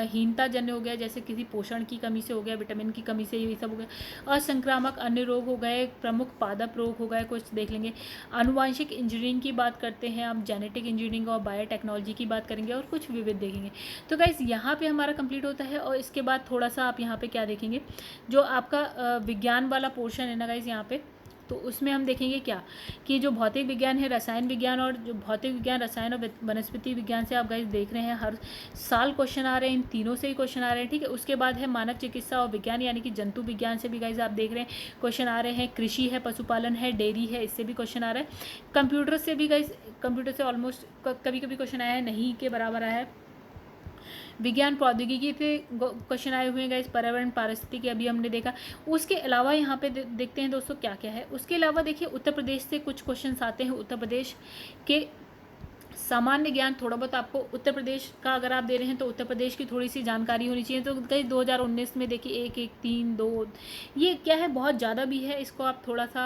[SPEAKER 1] हीनता जन्य हो गया, जैसे किसी पोषण की कमी से हो गया, विटामिन की कमी से, ये सब हो गया। असंक्रामक अन्य रोग हो गए, प्रमुख पादप रोग हो गए, कुछ देख लेंगे। आनुवांशिक इंजीनियरिंग की बात करते हैं आप, जेनेटिक इंजीनियरिंग और बायोटेक्नोलॉजी की बात करेंगे और कुछ विविध देखेंगे। तो गाइस यहाँ पे हमारा कंप्लीट होता है और इसके बाद थोड़ा सा आप यहाँ पे क्या देखेंगे, जो आपका विज्ञान वाला पोर्शन है ना गाइस यहाँ पे, तो उसमें हम देखेंगे क्या कि जो भौतिक विज्ञान है, रसायन विज्ञान, और जो भौतिक विज्ञान, रसायन और वनस्पति विज्ञान से आप गाइस देख रहे हैं हर साल क्वेश्चन आ रहे हैं, इन तीनों से ही क्वेश्चन आ रहे हैं, ठीक है। उसके बाद है मानव चिकित्सा और विज्ञान यानी कि जंतु विज्ञान से भी गाइस आप देख रहे हैं क्वेश्चन आ रहे हैं, कृषि है, पशुपालन है, डेयरी है, इससे भी क्वेश्चन आ रहा है। कंप्यूटर से भी गाइस, कंप्यूटर से ऑलमोस्ट कभी कभी क्वेश्चन आया है, नहीं के बराबर आया है। विज्ञान प्रौद्योगिकी से क्वेश्चन आए हुए हैं गाइस, पर्यावरण पारिस्थितिकी अभी हमने देखा। उसके अलावा यहाँ पे देखते हैं दोस्तों क्या क्या है। उसके अलावा देखिए उत्तर प्रदेश से कुछ क्वेश्चंस आते हैं, उत्तर प्रदेश के सामान्य ज्ञान थोड़ा बहुत आपको उत्तर प्रदेश का अगर आप दे रहे हैं तो उत्तर प्रदेश की थोड़ी सी जानकारी होनी चाहिए। तो कई 2019 में देखिए 1, 1, 3, 2 ये क्या है, बहुत ज़्यादा भी है, इसको आप थोड़ा सा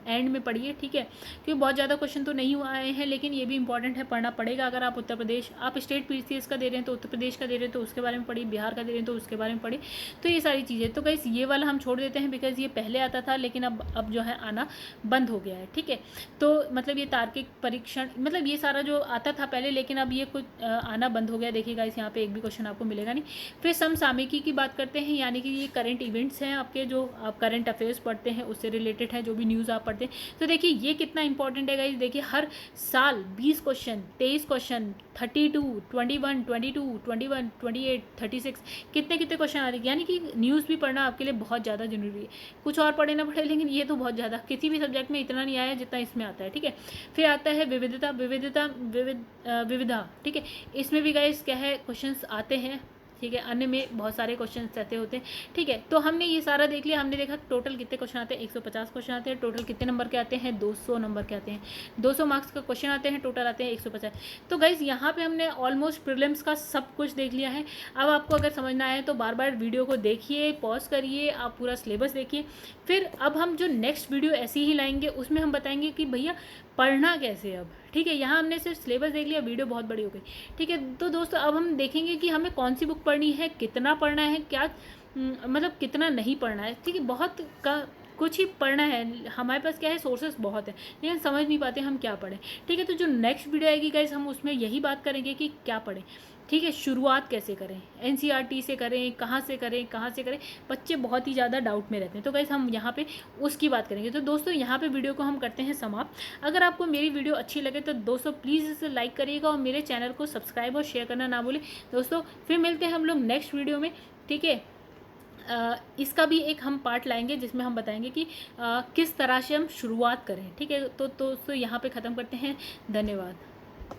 [SPEAKER 1] एंड में पढ़िए, ठीक है, क्योंकि बहुत ज़्यादा क्वेश्चन तो नहीं आए हैं, लेकिन ये भी इंपॉर्टेंट है, पढ़ना पड़ेगा। अगर आप उत्तर प्रदेश, आप स्टेट PCS का दे रहे हैं तो उत्तर प्रदेश का दे रहे हैं तो उसके बारे में पढ़िए, बिहार का दे रहे हैं तो उसके बारे में पढ़िए। तो ये सारी चीज़ें, तो गाइस ये वाला हम छोड़ देते हैं बिकॉज ये पहले आता था लेकिन अब जो है आना बंद हो गया है, ठीक है। तो मतलब ये तार्किक परीक्षण, मतलब ये सारा जो आता था पहले, लेकिन अब ये कुछ आना बंद हो गया। देखिए गाइस यहाँ पे एक भी क्वेश्चन आपको मिलेगा नहीं। फिर समसामयिकी की बात करते हैं, यानी कि ये करंट इवेंट्स हैं आपके, जो आप करंट अफेयर्स पढ़ते हैं उससे रिलेटेड है, जो भी न्यूज़ आप पढ़ते हैं। तो देखिए ये कितना इंपॉर्टेंट है गाइस, देखिए हर साल 20 क्वेश्चन, 23 क्वेश्चन, 32, 21, 22, 21, 28, 36 कितने कितने क्वेश्चन आ रहे हैं, यानी कि न्यूज़ भी पढ़ना आपके लिए बहुत ज़्यादा जरूरी है। कुछ और पढ़े ना पढ़े, लेकिन ये तो बहुत ज़्यादा, किसी भी सब्जेक्ट में इतना नहीं आया जितना इसमें आता है, ठीक है। फिर आता है विविधा, ठीक है, इसमें भी गाइस क्या है, क्वेश्चंस आते हैं, ठीक है। अन्य में बहुत सारे क्वेश्चन रहते होते हैं, ठीक है। तो हमने ये सारा देख लिया, हमने देखा टोटल कितने क्वेश्चन आते हैं, 150 क्वेश्चन आते हैं। टोटल कितने नंबर के आते हैं, 200 नंबर के आते हैं, 200 मार्क्स का क्वेश्चन आते हैं, टोटल आते हैं 150। तो गाइस यहाँ पे हमने ऑलमोस्ट प्रीलिम्स का सब कुछ देख लिया है। अब आपको अगर समझना है तो बार बार वीडियो को देखिए, पॉज करिए, आप पूरा सिलेबस देखिए। फिर अब हम जो नेक्स्ट वीडियो ऐसी ही लाएंगे, उसमें हम बताएंगे कि भैया पढ़ना कैसे अब, ठीक है। यहाँ हमने सिर्फ सिलेबस देख लिया, वीडियो बहुत बड़ी हो गई, ठीक है। तो दोस्तों अब हम देखेंगे कि हमें कौन सी बुक पढ़नी है, कितना पढ़ना है, क्या मतलब कितना नहीं पढ़ना है, ठीक है। बहुत का कुछ ही पढ़ना है, हमारे पास क्या है, सोर्सेस बहुत है, लेकिन समझ नहीं पाते हम क्या पढ़ें, ठीक है। तो जो नेक्स्ट वीडियो आएगी गाइस, हम उसमें यही बात करेंगे कि क्या पढ़ें, ठीक है। शुरुआत कैसे करें, NCERT से करें, कहाँ से करें, बच्चे बहुत ही ज़्यादा डाउट में रहते हैं। तो गाइस हम यहाँ पे उसकी बात करेंगे। तो दोस्तों यहाँ पे वीडियो को हम करते हैं समाप्त। अगर आपको मेरी वीडियो अच्छी लगे तो दोस्तों प्लीज़ इसे लाइक करिएगा और मेरे चैनल को सब्सक्राइब और शेयर करना ना भूलें। दोस्तों फिर मिलते हैं हम लोग नेक्स्ट वीडियो में, ठीक है। इसका भी एक हम पार्ट लाएंगे जिसमें हम बताएंगे कि किस तरह से हम शुरुआत करें, ठीक है। तो यहाँ पे ख़त्म करते हैं, धन्यवाद।